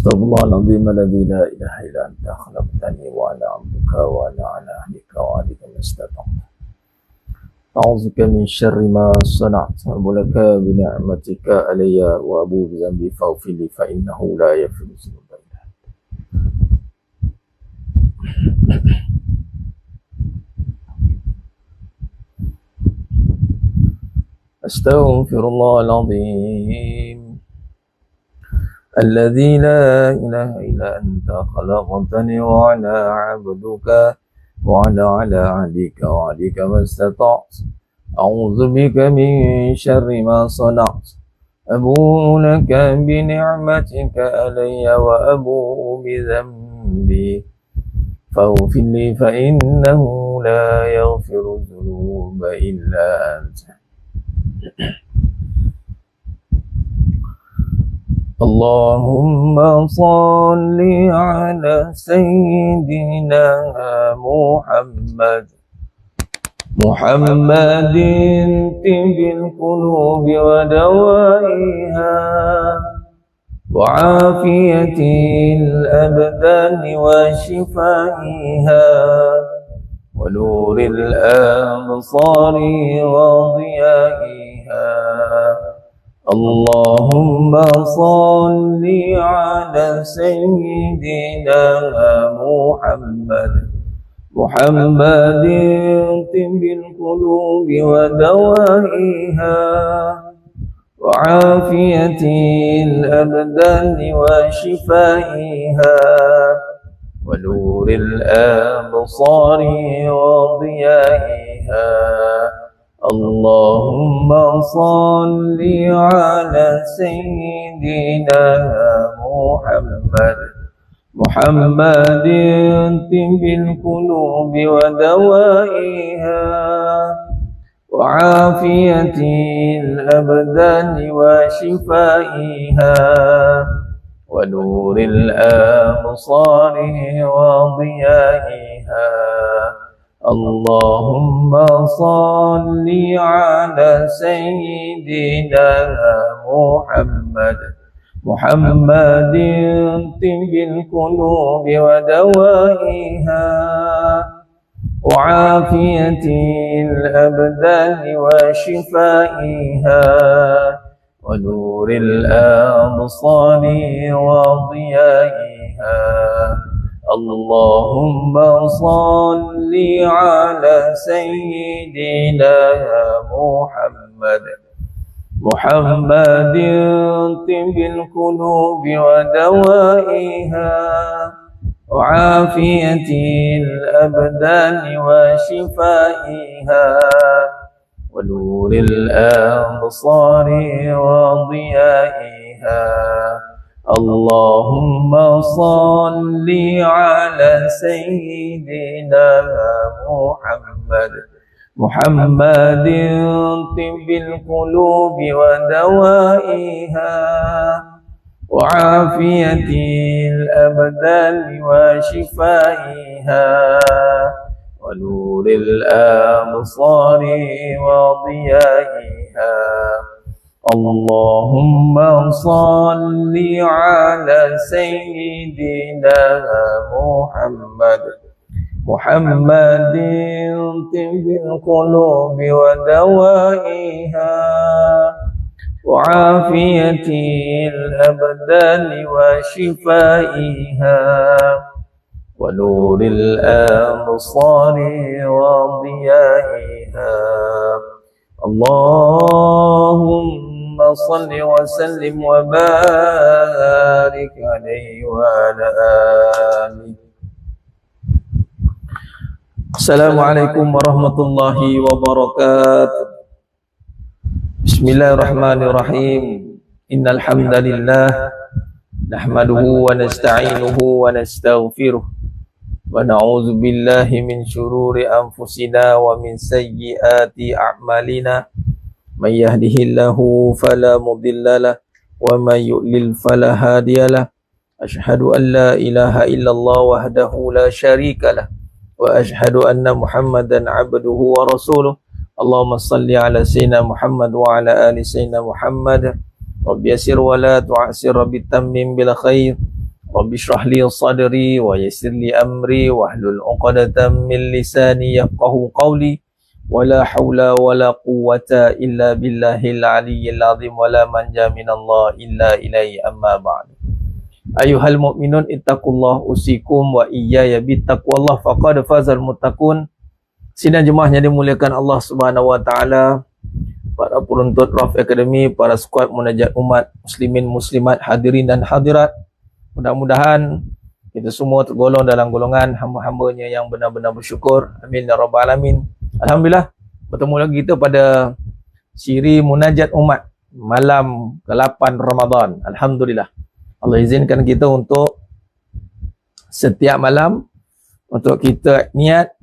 Astaghfirullahaladzim alladzi la ilaha illa anta khalaqtani wa ana 'abduka wa ana 'ala ahdika wa 'adika mastata'tu. A'udzubika min syarri ma sana'tu wa laka bi ni'matika alayya wa abu bi dhanbi faghfir li fa innahu la yaghfiru dzunuba illa anta. Astaghfirullahaladzim الذي لا إله إلا أنت خلقتني وأنا عبدك وأنا على عهدك ووعدك ما استطعت أعوذ بك من شر ما صنعت أبوء لك بنعمتك علي وأبوء بذنبي فاغفر لي فإنه لا يغفر الذنوب إلا أنت. اللهم صل على سيدنا محمد طب القلوب ودوائها وعافية الأبدان وشفائها ونور الأبصار وضيائها. اللهم صل على سيدنا محمد طب القلوب ودوائها وعافية الأبدان وشفائها ونور الأبصار وضيائها. اللهم صل على سيدنا محمد طب القلوب ودوائها وعافية الأبدان وشفائها ونور الأبصار وضيائها. اللهم صل على سيدنا محمد طب القلوب ودوائها وعافية الأبدان وشفائها ونور الأبصار وضيائها. اللهم صل على سيدنا محمد طب القلوب ودوائها وعافية الأبدان وشفائها ونور الأبصار وضيائها. اللهم صل على سيدنا محمد طب القلوب ودوائها وعافية الأبدان وشفائها ونور الأبصار وضيائها. اللهم صل على سيدنا محمد طب القلوب ودوائها وعافية الأبدان وشفائها ونور الأبصار وضيائها. اللهم صل وسلم وبارك عليه وعلى آله. Assalamualaikum warahmatullahi wabarakatuh. Bismillahirrahmanirrahim. Innal hamdalillah nahmaduhu wa nasta'inuhu wa nastaghfiruh wa na'udzu billahi min shururi anfusina wa min sayyiati a'malina. May yahdihillahu fala mudhillalah wa may yudlil fala hadiyalah. Asyhadu an la ilaha illallah wahdahu la syarikalah wa asyhadu anna Muhammadan abduhu wa rasuluh. Allahumma salli ala sayyidina Muhammad wa ala ali sayyidina Muhammad. Rabbi yasir wa la tu'asir, Rabbi tammim bil khair. Rabbi shrah li sadri wa yassir li amri wahlul 'uqdatam min lisani yafqahu qawli. Wala haula wala quwwata illa billahil aliyyil azim wala manja minallah illa ilaihi amma ba'd. Ayuhal mu'minun ittaqullah usikum wa iyaya bittaqwallah faqad fazal muttaqun. Sidang jemaah yang dimuliakan Allah Subhanahu wa taala, para penuntut Raf Academy, para skuad munajat umat muslimin muslimat, hadirin dan hadirat, mudah-mudahan kita semua tergolong dalam golongan hamba-hambanya yang benar-benar bersyukur. Amin ya rabbal alamin. Alhamdulillah, bertemu lagi kita pada siri munajat umat malam ke-8 Ramadan. Alhamdulillah, Allah izinkan kita untuk setiap malam untuk kita niat,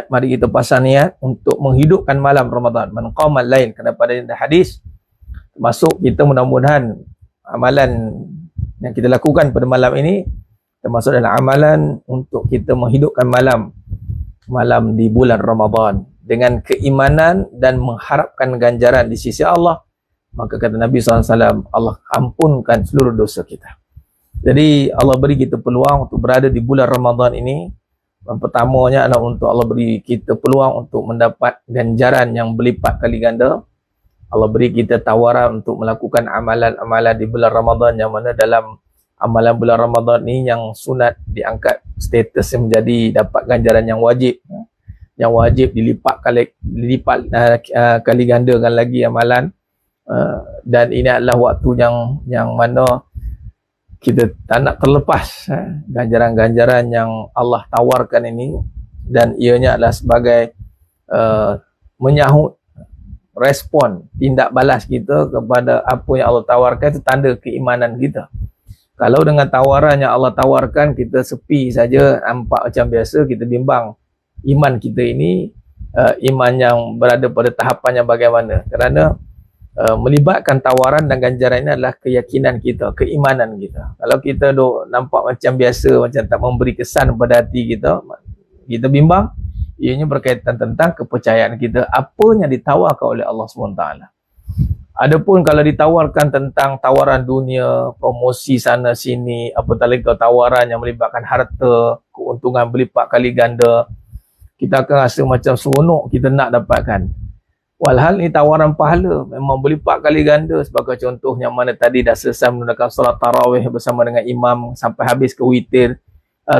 mari kita pasang niat untuk menghidupkan malam Ramadan. Man qamal lail, kerana pada hadis termasuk kita mudah-mudahan amalan yang kita lakukan pada malam ini termasuk dalam amalan untuk kita menghidupkan malam di bulan Ramadan dengan keimanan dan mengharapkan ganjaran di sisi Allah. Maka kata Nabi SAW, Allah ampunkan seluruh dosa kita. Jadi Allah beri kita peluang untuk berada di bulan Ramadan ini. Yang pertamanya adalah untuk Allah beri kita peluang untuk mendapat ganjaran yang berlipat kali ganda. Allah beri kita tawaran untuk melakukan amalan-amalan di bulan Ramadan, yang mana dalam amalan bulan Ramadan ni yang sunat diangkat status menjadi dapat ganjaran yang wajib. Yang wajib dilipat kali gandakan lagi amalan. Dan ini adalah waktu yang mana kita tak nak terlepas ganjaran-ganjaran yang Allah tawarkan ini, dan ianya adalah sebagai menyahut respon, tindak balas kita kepada apa yang Allah tawarkan. Itu tanda keimanan kita. Kalau dengan tawaran yang Allah tawarkan kita sepi saja, nampak macam biasa, kita bimbang iman kita ini iman yang berada pada tahapan yang bagaimana. Kerana melibatkan tawaran dan ganjaran ini adalah keyakinan kita, keimanan kita. Kalau kita nampak macam biasa, macam tak memberi kesan pada hati kita, kita bimbang. Ianya berkaitan tentang kepercayaan kita, apa yang ditawarkan oleh Allah SWT. Adapun kalau ditawarkan tentang tawaran dunia, promosi sana sini, apatah lagi tawaran yang melibatkan harta, keuntungan berlipat kali ganda, kita akan rasa macam seronok kita nak dapatkan. Walhal ni tawaran pahala memang berlipat kali ganda. Sebagai contoh yang mana tadi dah selesai menunaikan solat tarawih bersama dengan imam sampai habis ke witir,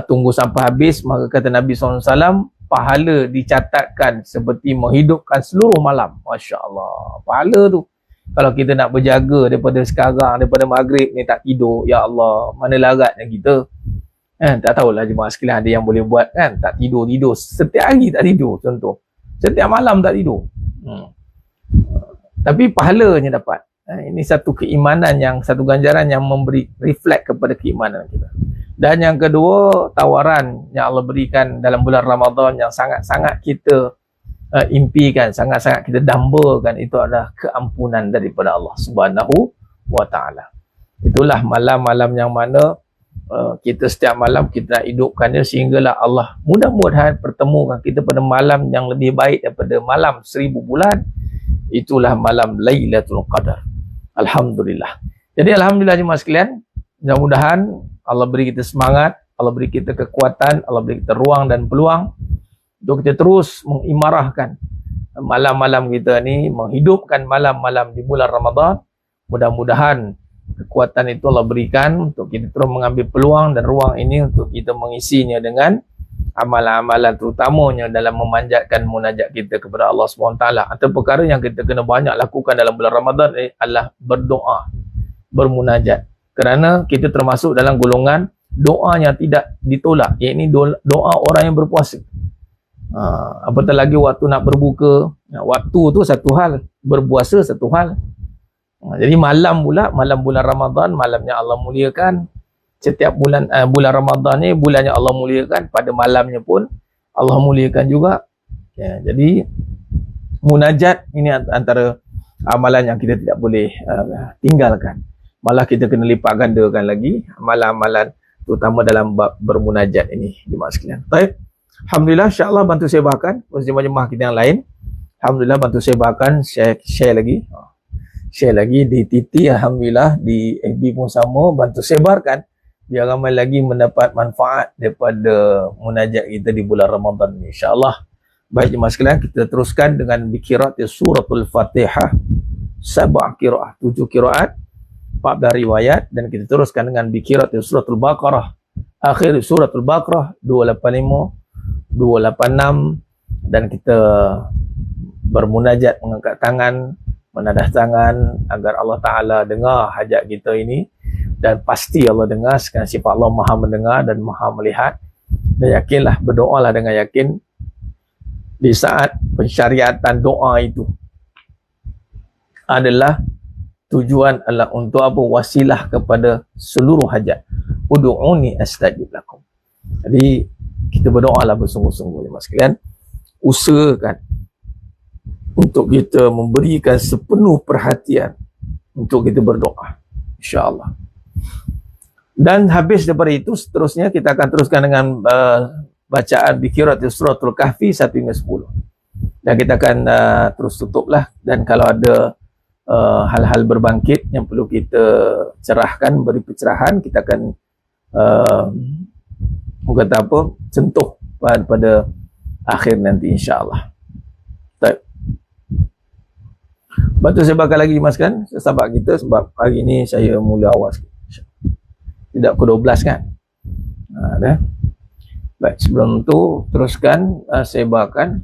tunggu sampai habis, maka kata Nabi SAW, pahala dicatatkan seperti menghidupkan seluruh malam. Masya Allah, pahala tu. Kalau kita nak berjaga daripada sekarang, daripada maghrib ni tak tidur, ya Allah, mana laratnya kita. Tak tahulah jemaah sekalian ada yang boleh buat kan, tak tidur setiap hari, tak tidur contoh, setiap malam tak tidur. Tapi pahalanya dapat. Ini satu keimanan, satu ganjaran yang memberi reflect kepada keimanan kita. Dan yang kedua, tawaran yang Allah berikan dalam bulan Ramadan yang sangat-sangat kita impikan, sangat-sangat kita dambakan, itu adalah keampunan daripada Allah Subhanahu wa taala. Itulah malam-malam yang mana kita setiap malam kita nak hidupkannya sehinggalah Allah mudah-mudahan pertemukan kita pada malam yang lebih baik daripada malam 1000 bulan. Itulah malam Lailatul Qadar. Alhamdulillah. Jadi alhamdulillah jemaah sekalian, mudah-mudahan Allah beri kita semangat, Allah beri kita kekuatan, Allah beri kita ruang dan peluang untuk kita terus mengimarahkan malam-malam kita ni, menghidupkan malam-malam di bulan Ramadan. Mudah-mudahan kekuatan itu Allah berikan untuk kita terus mengambil peluang dan ruang ini untuk kita mengisinya dengan amalan-amalan, terutamanya dalam memanjatkan munajat kita kepada Allah SWT. Atau perkara yang kita kena banyak lakukan dalam bulan Ramadan adalah berdoa, bermunajat. Kerana kita termasuk dalam golongan doa yang tidak ditolak, iaitu doa orang yang berpuasa. Apatah lagi waktu nak berbuka, waktu tu satu hal, berpuasa satu hal. Jadi malam pula, malam bulan Ramadan, malam yang Allah muliakan. Setiap bulan Ramadan ni bulan yang Allah muliakan, pada malamnya pun Allah muliakan juga. Jadi munajat ini antara amalan yang kita tidak boleh tinggalkan. Malah kita kena lipat gandakan lagi amalan-amalan, terutama dalam bab bermunajat ini jemaah sekalian. Baik. Alhamdulillah, insya-Allah bantu saya bahkan jemaah-jemaah kita yang lain. Alhamdulillah bantu saya bahkan share lagi. Share lagi di TT, alhamdulillah di FB pun sama, bantu sebarkan biar ramai lagi mendapat manfaat daripada munajat kita di bulan Ramadan ni, insya-Allah. Baik jemaah sekalian, kita teruskan dengan bikirat suratul Fatihah, 7 qiraat, 7 qiraat, 14 riwayat, dan kita teruskan dengan bikirat suratul Baqarah, akhir suratul Baqarah 285, 286, dan kita bermunajat, mengangkat tangan, menadah tangan agar Allah Ta'ala dengar hajat kita ini, dan pasti Allah dengar, sekarang sifat Allah maha mendengar dan maha melihat. Dan yakinlah, berdoalah dengan yakin di saat pensyariatan doa itu adalah tujuan adalah untuk apa? Wasilah kepada seluruh hajat. Ud'uni astajib lakum. Jadi kita berdoalah bersungguh-sungguh jemaah sekalian, usahakan untuk kita memberikan sepenuh perhatian untuk kita berdoa, insya-Allah. Dan habis daripada itu, seterusnya kita akan teruskan dengan bacaan bikirat suratul Kahfi 1 hingga 10. Dan kita akan terus tutuplah. Dan kalau ada hal-hal berbangkit yang perlu kita cerahkan, beri pencerahan, kita akan kata apa, sentuh pada akhir nanti, insya-Allah. Baik. Lepas tu saya bakal lagi maskan sahabat kita, sebab hari ni saya mula awal sikit. Tidak pukul 12 kan? Dah. Baik, sebelum tu teruskan saya bawakan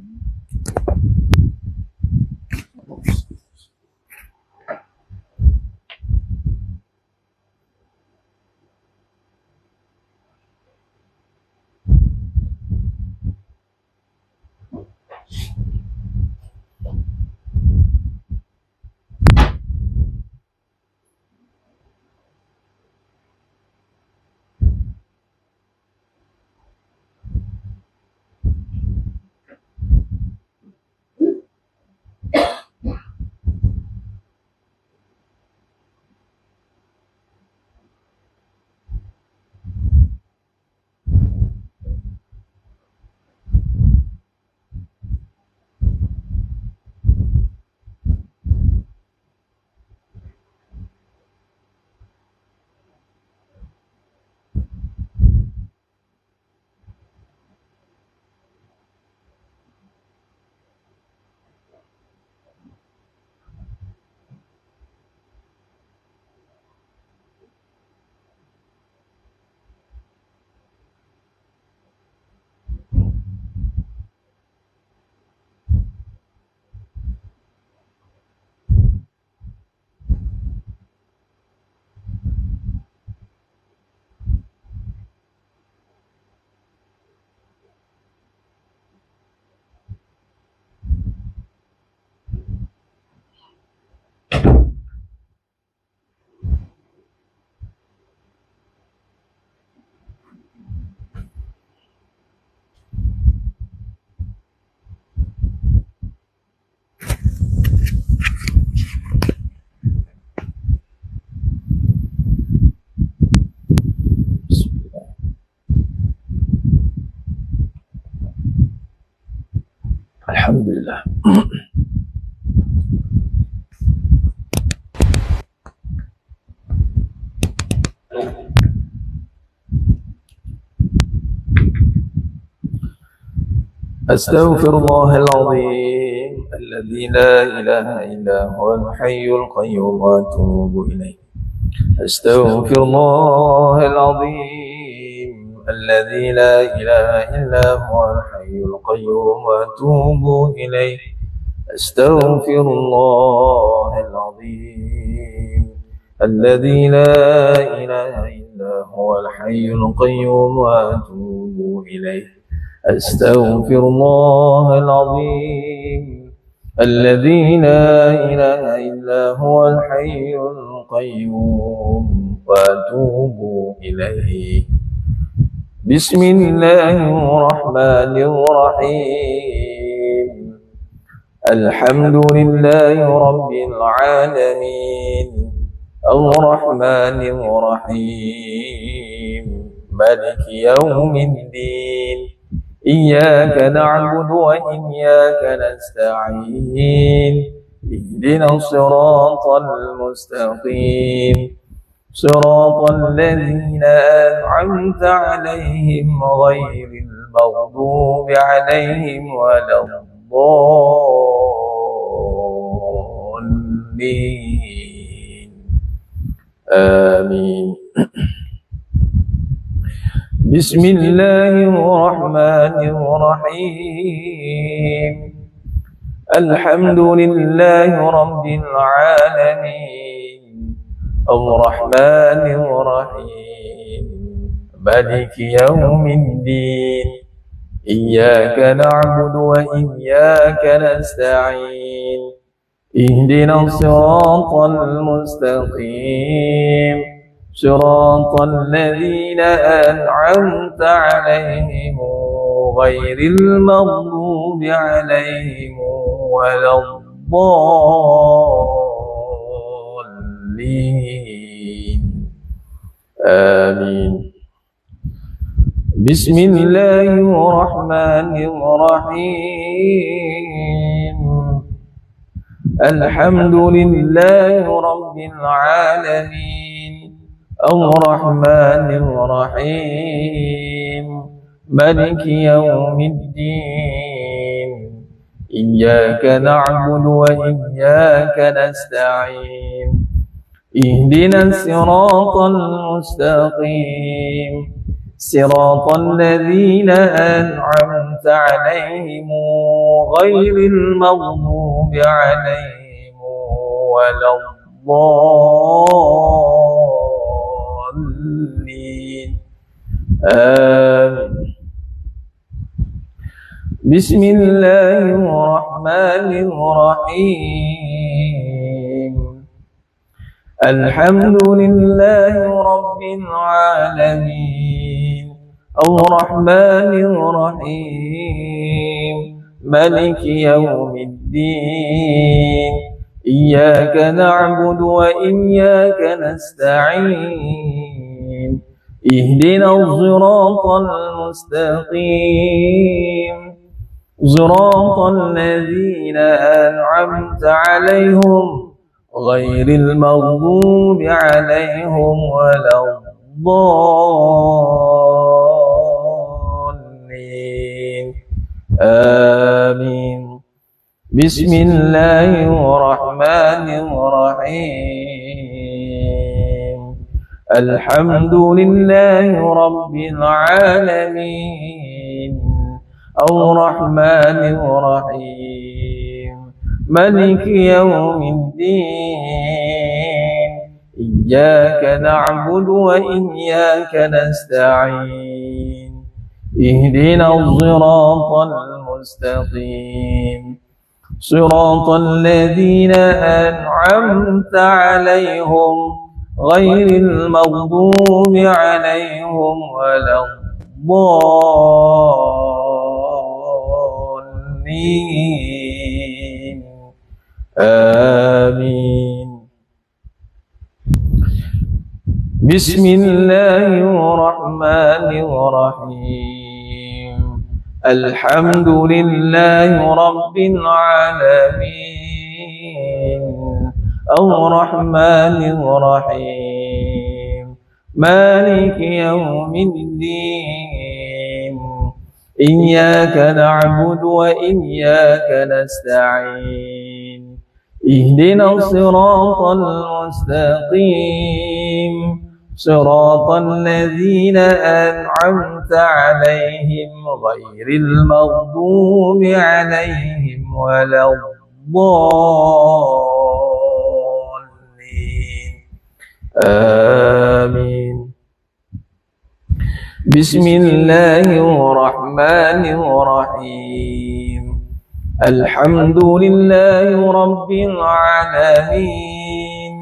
alhamdulillah. أستغفر الله العظيم الذي لا إله إلا هو الحي القيوم وأتوب إليه. أستغفر الله العظيم الذي لا إله إلا هو الحي القيوم وأتوب إليه. أستغفر الله العظيم الذي لا إله إلا هو الحي القيوم وأتوب إليه. أستغفر الله العظيم الذي لا إله إلا هو الحي القيوم وأتوب إليه. بسم الله الرحمن الرحيم. الحمد لله رب العالمين الرحمن الرحيم مالك يوم الدين. إياك نعبد وإياك نستعين. اهدنا الصراط المستقيم صراط الذين أنعمت عليهم غير المغضوب عليهم ولا الضالين آمين. بسم الله الرحمن الرحيم. الحمد لله رب العالمين الرحمن الرحيم مالك يوم الدين إياك نعبد وإياك نستعين اهدنا الصراط المستقيم صراط الذين أنعمت عليهم غير المغضوب عليهم ولا الضالين آمين. بسم الله الرحمن الرحيم. الحمد لله رب العالمين الرحمن الرحيم مالك يوم الدين إياك نعبد وإياك نستعين اهدنا الصراط المستقيم صراط الذين أنعمت عليهم غير المغضوب عليهم ولا الضالين آمين. بسم الله الرحمن الرحيم. الحمد لله رب العالمين الرحمن الرحيم مالك يوم الدين إياك نعبد وإياك نستعين اهدنا الصراط المستقيم صراط الذين أنعمت عليهم غير المغضوب عليهم ولا الضالين آمين. بسم الله الرحمن الرحيم. الحمد لله رب العالمين الرحمن الرحيم مالك يوم الدين إياك نعبد وإياك نستعين اهدنا الصراط المستقيم صراط الذين أنعمت عليهم غير المغضوب عليهم ولا الضالين آمين. بسم الله الرحمن الرحيم. الحمد لله رب العالمين الرحمن الرحيم مالك يوم الدين إياك نعبد وإياك نستعين اهدنا الصراط المستقيم صراط الذين أنعمت عليهم غير المغضوب عليهم ولا الضالين آمين. بسم الله الرحمن الرحيم. الحمد لله رب العالمين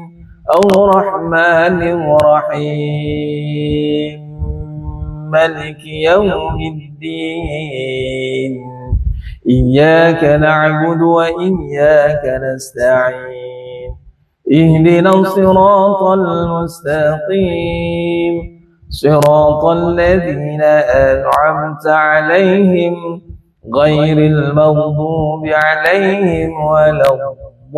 الرحمن الرحيم مالك يوم الدين إياك نعبد وإياك نستعين اهدنا الصراط المستقيم صراط الذين أنعمت عليهم غير المغضوب عليهم ولا الضالين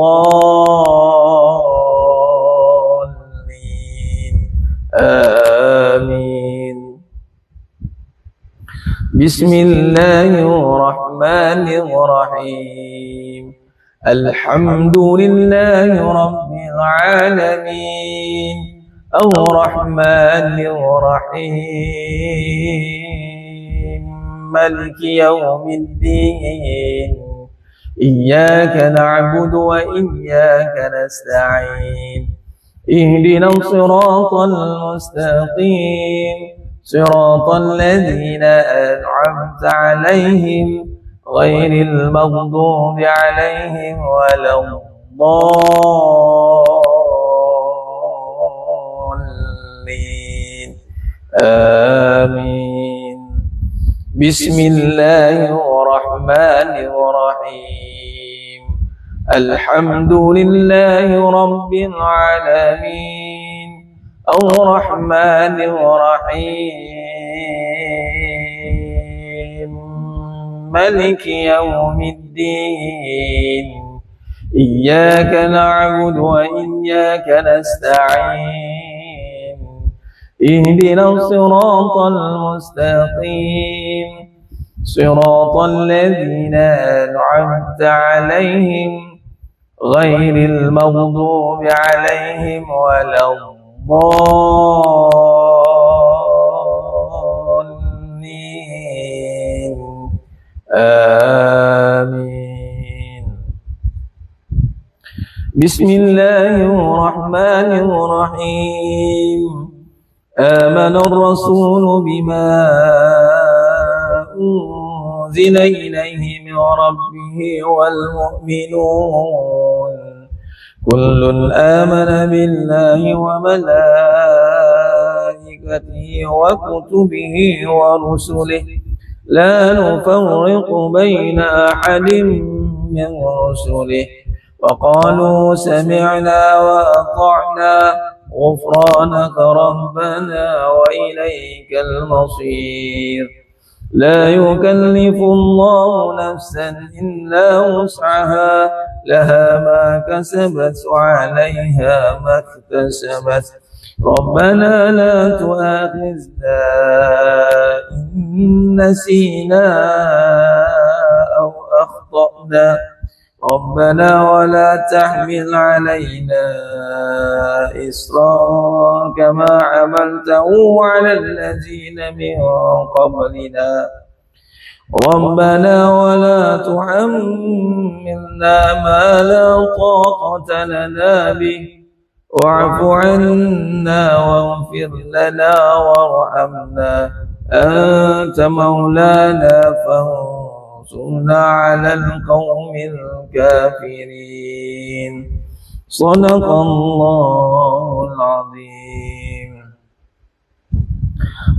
بسم الله الرحمن الرحيم الحمد لله رب العالمين الرحمن الرحيم مالك يوم الدين إياك نعبد وإياك نستعين اهدنا الصراط المستقيم صراط الذين أنعمت عليهم غير المغضوب عليهم ولا الضالين آمين بسم الله الرحمن الرحيم الحمد لله رب العالمين الرحمن الرحيم مالك يوم الدين إياك نعبد وإياك نستعين اهدنا الصراط المستقيم صراط الذين أنعمت عليهم غير المغضوب عليهم ولا الضالين آمين بسم الله الرحمن الرحيم آمن الرسول بما أنزل إليه من ربه والمؤمنون كل آمن بالله وملائكته وكتبه ورسله لا نفرق بين أحد من رسله وقالوا سمعنا وأطعنا غفرانك ربنا وإليك المصير لا يكلف الله نفسا إلا وسعها لها ما كسبت وعليها ما اكتسبت ربنا لا تؤاخذنا إن نسينا أو أخطأنا ربنا ولا تحمل علينا إصرا كما عملته على الذين من قبلنا ربنا ولا تحملنا ما لا طاقة لنا به واعف عنا واغفر لنا وارحمنا أنت مولانا فانصرنا على القوم الكافرين صدق الله العظيم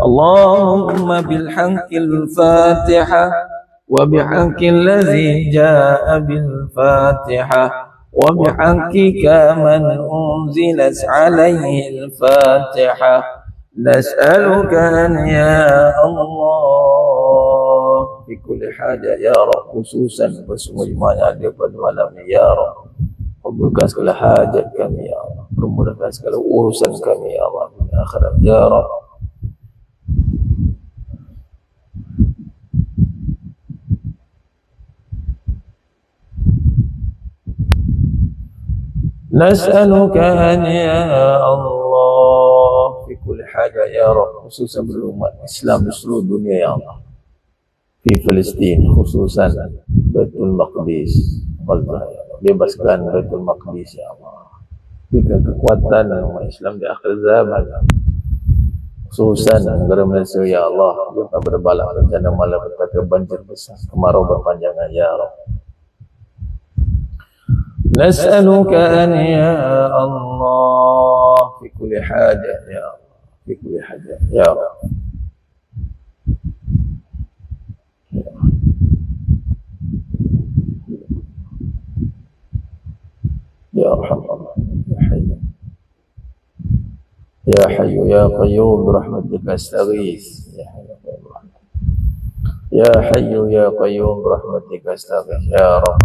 اللهم بالحق الفاتحة وبحق الذي جاء بالفاتحة وبحقك من أنزلت عليه الفاتحة نسألك أن يا الله في كل حاجة يا رب خصوصا bersemuanya ada pada malam ini ya Rabb kabulkan segala hajat kami ya Allah permudahkan segala urusan kami ya Allah di akhirat ya Rabb نسألك أن يا الله في كل حاجة يا رب خصوصا بالأمة الإسلام di seluruh dunia ya Allah di Palestina khususan Baitul Maqdis bebaskan Baitul Maqdis ya Allah berikan kekuatan umat Islam di akhir zaman khususan negara Malaysia ya Allah kita berbalak bencana malapetaka banjir besar kemarau berpanjangan ya Rabb نسألك أن يا الله في كل حاجة يا الله في كل حاجة يا رب يا أرحم الله يا حي يا قيوم برحمتك أستغيث يا حي يا قيوم برحمتك أستغيث يا رب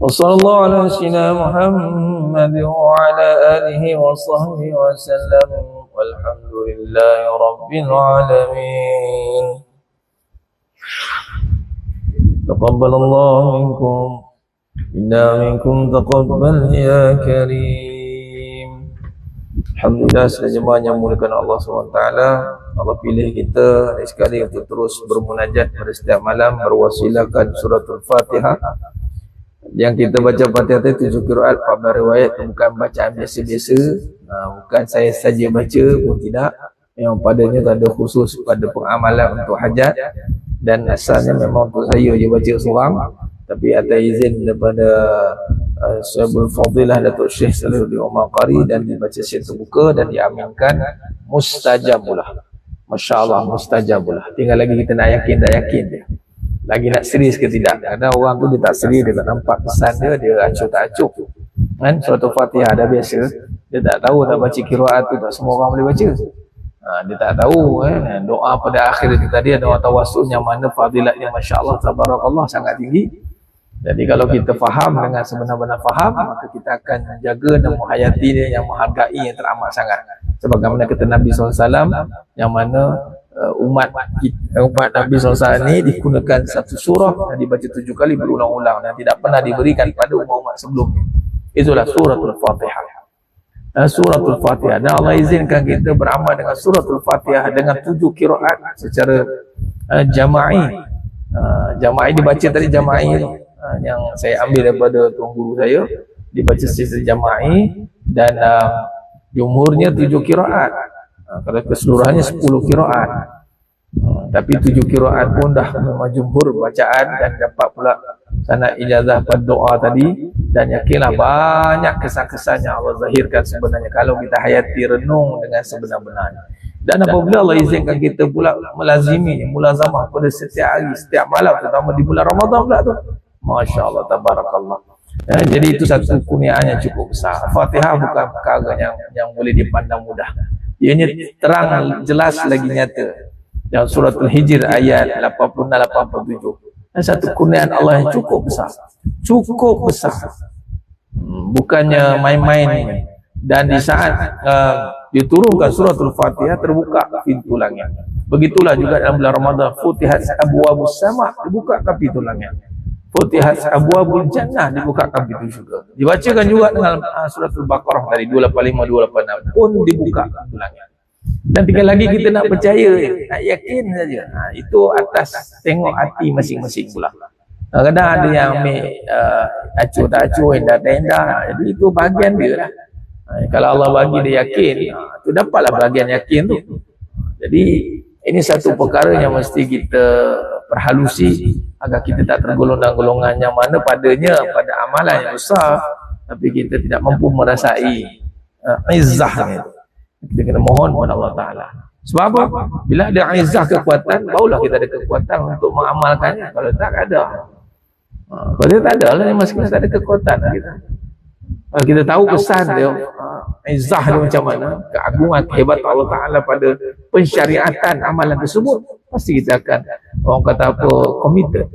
وصلى الله على سيدنا محمد وعلى آله وصحبه وسلم walhamdulillahi rabbil alamin. Taqabbalallahu minkum inna minkum taqabbal ya karim. Alhamdulillah, sejemaah yang muliakan Allah SWT. Allah pilih kita sekali untuk terus bermunajat pada setiap malam, berwasilahkan suratul Fatihah. Yang kita baca Fatihah itu 7 qiraat, 14 riwayat, bukan bacaan biasa-biasa. Bukan saya saja baca pun tidak. Yang padanya ada khusus pada pengamalan untuk hajat. Dan asalnya memang untuk saya je baca seorang, tapi atas izin daripada Sahabul Fadilah Datuk Syekh Salihuddin Umar Qari dan dibaca secara terbuka dan diaminkan mustajabulah. Masya-Allah, mustajabulah. Tinggal lagi kita nak yakin tak yakin dia. Lagi nak serius ke tidak. Kadang orang tu dia tak serius, dia tak nampak pesan dia acuh tak acuh. Kan surat Fatihah dah biasa, dia tak tahu nak baca qiraat tu tak semua orang boleh baca. Dia tak tahu doa pada akhir itu tadi ada tawassul yang mana fadilatnya masya-Allah tabarakallah sangat tinggi. Jadi kalau kita faham dengan sebenar-benar faham, maka kita akan menjaga dan menghayati dia, yang menghargai yang teramat sangat. Sebagaimana kata Nabi SAW, yang mana umat Nabi SAW ini digunakan satu surah dan dibaca 7 kali berulang-ulang dan tidak pernah diberikan pada umat-umat sebelumnya. Itulah suratul Fatihah. Suratul Fatihah, dan Allah izinkan kita beramal dengan suratul Fatihah dengan 7 qiraat secara jama'i. Jama'i dibaca tadi, jama'i yang saya ambil daripada tuan guru saya, dibaca secara jama'i dan jumhurnya 7 qiraat. Kalau keseluruhannya 10 qiraat. Tapi 7 qiraat pun dah memang jumhur bacaan dan dapat pula sanad ijazah pada doa tadi. Dan yakinlah banyak kesan-kesan yang Allah zahirkan sebenarnya kalau kita hayati, renung dengan sebenar-benarnya. Dan apabila Allah izinkan kita pula melazimi, mulazamah pada setiap hari, setiap malam, terutama di bulan Ramadan pula tu, Masya Allah, tabarakallah. Jadi itu satu kurniaan yang cukup besar. Fatihah bukan perkara yang boleh dipandang mudah. Ianya terang, jelas lagi nyata. Yang suratul Hijr ayat 86-87. Dan satu kurniaan Allah yang cukup besar. Cukup besar. Bukannya main-main. Dan di saat diturunkan suratul Fatihah, terbuka pintu langit. Begitulah juga dalam bulan Ramadan, Futihat abwabus sama, dibukakan pintu langit. Futihat abwabul jannah, dibukakan pintu syurga. Dibacakan juga dengan suratul Baqarah dari 285-286 pun dibuka pintu langit. Dan tinggal lagi kita nak percaya, nak yakin saja. Itu atas tengok hati masing-masing pula. Kadang ada yang ambil acuh tak acuh, endah-endah. Jadi itu bahagian dia lah. Kalau Allah bagi dia yakin, itu dapatlah bahagian yakin tu. Jadi ini satu perkara yang mesti kita perhalusi agar kita tak tergolong dalam golongan yang mana padanya pada amalan yang besar tapi kita tidak mampu merasai izzahnya. Kita kena mohon kepada Allah Ta'ala. Sebab apa? Bila ada izzah, kekuatan, barulah kita ada kekuatan untuk mengamalkannya. Kalau tak ada, kalau dia tak ada lah, masih kita tak ada kekuatan kita. Kalau kita tahu pesan dia, izzah dia macam mana, keagungan, kehebatan Allah Ta'ala pada pensyariatan amalan tersebut, pasti kita akan, orang kata apa, committed.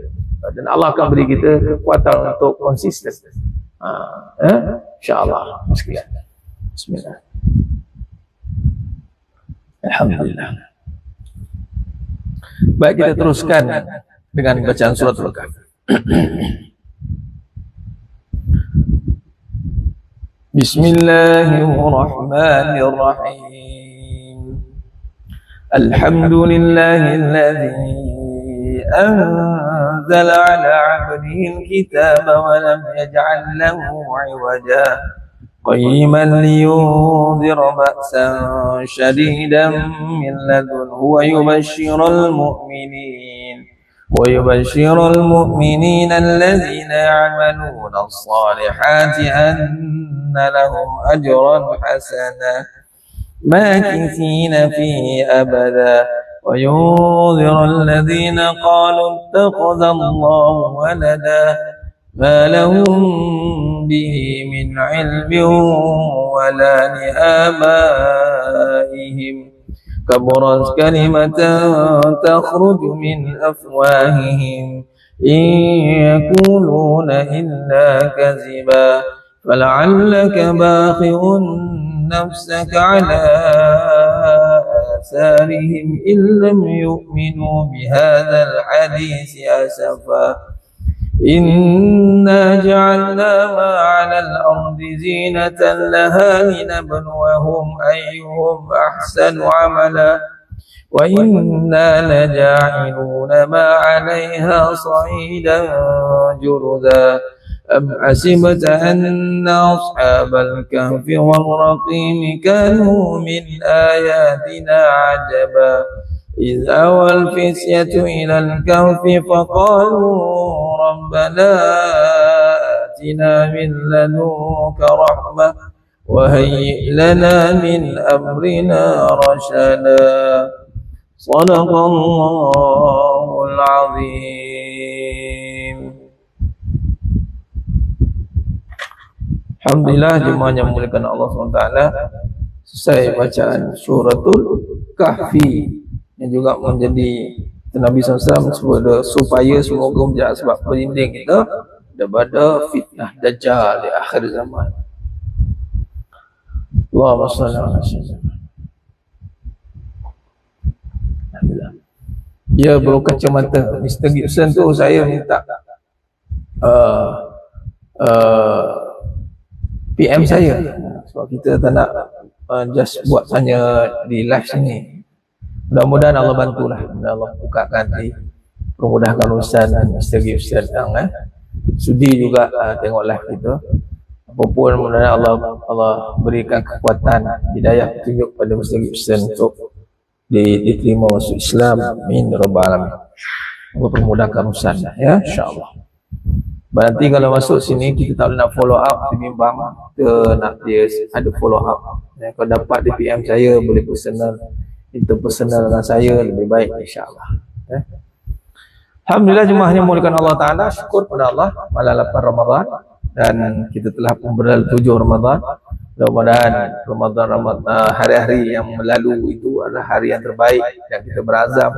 Dan Allah akan beri kita kekuatan untuk konsisten. InsyaAllah. Bismillah. Alhamdulillah. Baik, kita teruskan dengan bacaan surat Al-Kahf. Bismillahirrahmanirrahim. Alhamdulillahilladzi anzala ala 'abdihi al-kitaba wa lam yaj'al lahu 'iwaja. قيما لينذر بأسا شديدا من لدنه ويبشر المؤمنين الذين يعملون الصالحات أن لهم أجرا حسنا ماكثين فيه أبدا وينذر الذين قالوا اتخذ الله ولدا ما لهم به من علم ولا لآبائهم كبرت كلمة تخرج من أفواههم إن يقولون إلا كذبا فلعلك باخع نفسك على آثارهم إن لم يؤمنوا بهذا الحديث أسفا إنا جعلنا ما على الأرض زينة لها لنبلوهم أيهم أحسن عملا وإنا لجاعلون ما عليها صعيدا جرذا أم حسبت أن أصحاب الكهف والرقيم كانوا من آياتنا عجبا إذ أوى الفتية إلى الكهف فقالوا ربنا آتنا من لدنك رحمة وهيئ لنا من أمرنا رشدا صدق الله العظيم. Alhamdulillah, jemaah yang dimuliakan Allah SWT, selesai bacaan suratul Kahfi yang juga menjadi Nabi SAW supaya semoga menjadi sebab pelindung kita daripada fitnah Dajjal di akhir zaman. Allahumma salli ala sayyidina. Alhamdulillah. Ya, berkacamata Mr. Gibson tu saya minta PM saya sebab kita tak nak just buat tanya di live sini. Mudah-mudahan Allah bantulah, Allah bukakan hati, permudahkan urusan Mr. Gibson yang sudi juga tengok live kita. Apapun, mudah-mudahan Allah berikan kekuatan hidayah petunjuk pada Mr. Gibson untuk diterima masuk Islam. Amin rabbal alamin. Allah permudahkan urusan ya, insya-Allah. Nanti kalau masuk sini kita tak boleh nak follow up, kita bimbang, kita nak dia ada follow up. Kalau dapat di PM saya, boleh personal, interpersonal dengan saya, lebih baik insya-Allah. Alhamdulillah, jemaah yang dimuliakan Allah Ta'ala, syukur pada Allah malam 8 Ramadan dan kita telah pun berlalu 7 Ramadan. Mudah-mudahan Ramadan hari-hari yang lalu itu adalah hari yang terbaik dan kita berazam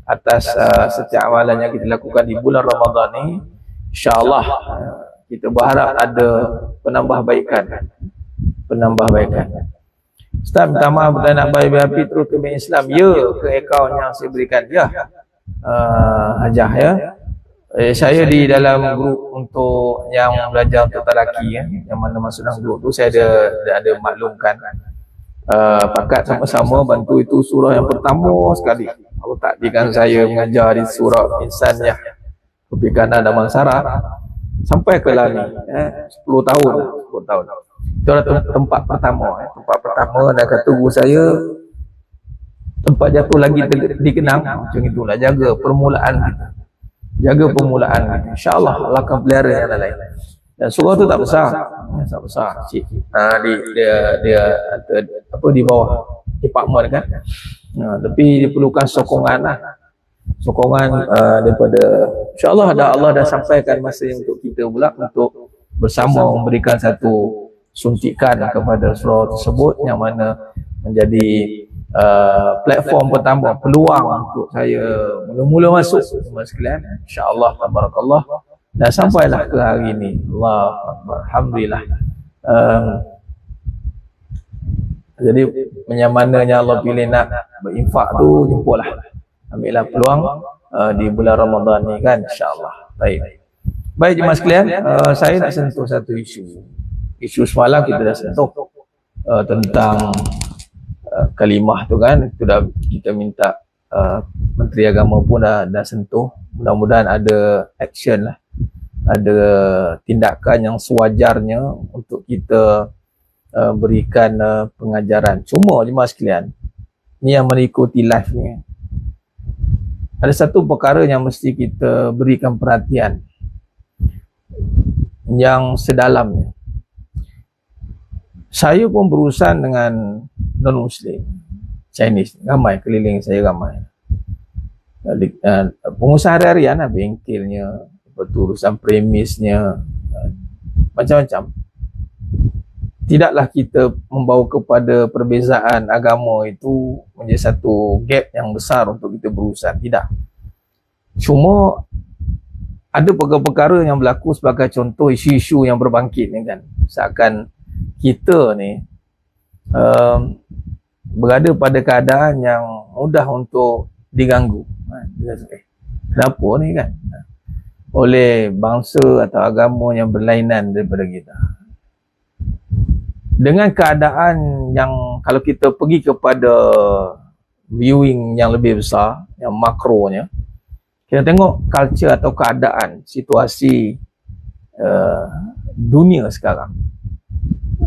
atas setiap amalan yang kita lakukan di bulan Ramadan ini. InsyaAllah kita berharap ada penambahbaikan. Ustaz minta maaf dan nak bayar api terus ke Bank Islam. Ya, ke akaun yang saya berikan. Ya, Hajah ya. Saya di dalam grup untuk yang belajar untuk talaki yang mana masuk dalam grup tu saya ada maklumkan. Pakat sama-sama bantu itu surah yang pertama sekali. Allah takdirkan saya mengajar di surah Insaniyah, Kepikanan dan Mansara sampai ke Lani 10 tahun. Itu adalah tempat pertama. Tempat pertama dan kata guru saya, tempat jatuh lagi dikenang. Macam itulah, jaga permulaan kita. Jaga permulaan kita. InsyaAllah Allah akan pelihara yang lain. Dan surah tu tak besar. Tak besar. Dia apa di bawah department kan. Tapi diperlukan sokongan lah. Sokongan daripada insyaAllah Allah dah sampaikan masa untuk kita pula untuk bersama memberikan satu suntikan kepada surah tersebut yang mana menjadi platform pertama, peluang untuk saya mula-mula masuk semua sekalian, insyaAllah tabarakallah, dan sampailah ke hari ini. Alhamdulillah. Jadi yang mananya Allah pilih nak berinfak tu, jumpalah, ambillah peluang di bulan Ramadan ni kan, insyaAllah. Baik jemaah sekalian, saya nak sentuh satu isu semalam kita dah sentuh tentang kalimah tu kan. Kita minta Menteri Agama pun dah sentuh. Mudah-mudahan ada action lah, ada tindakan yang sewajarnya untuk kita berikan pengajaran. Cuma jemaah sekalian, ni yang mengikuti live ni, ada satu perkara yang mesti kita berikan perhatian yang sedalamnya. Saya pun berurusan dengan non-Muslim, Chinese, ramai keliling saya, ramai. Pengusaha harian lah, bengkelnya, urusan premisnya, macam-macam. Tidaklah kita membawa kepada perbezaan agama itu menjadi satu gap yang besar untuk kita berurusan. Tidak. Cuma ada perkara-perkara yang berlaku sebagai contoh isu-isu yang berbangkit ni kan. Seakan kita ni berada pada keadaan yang mudah untuk diganggu. Kenapa ni kan? Oleh bangsa atau agama yang berlainan daripada kita. Dengan keadaan yang kalau kita pergi kepada viewing yang lebih besar, yang makronya, kita tengok culture atau keadaan, situasi dunia sekarang.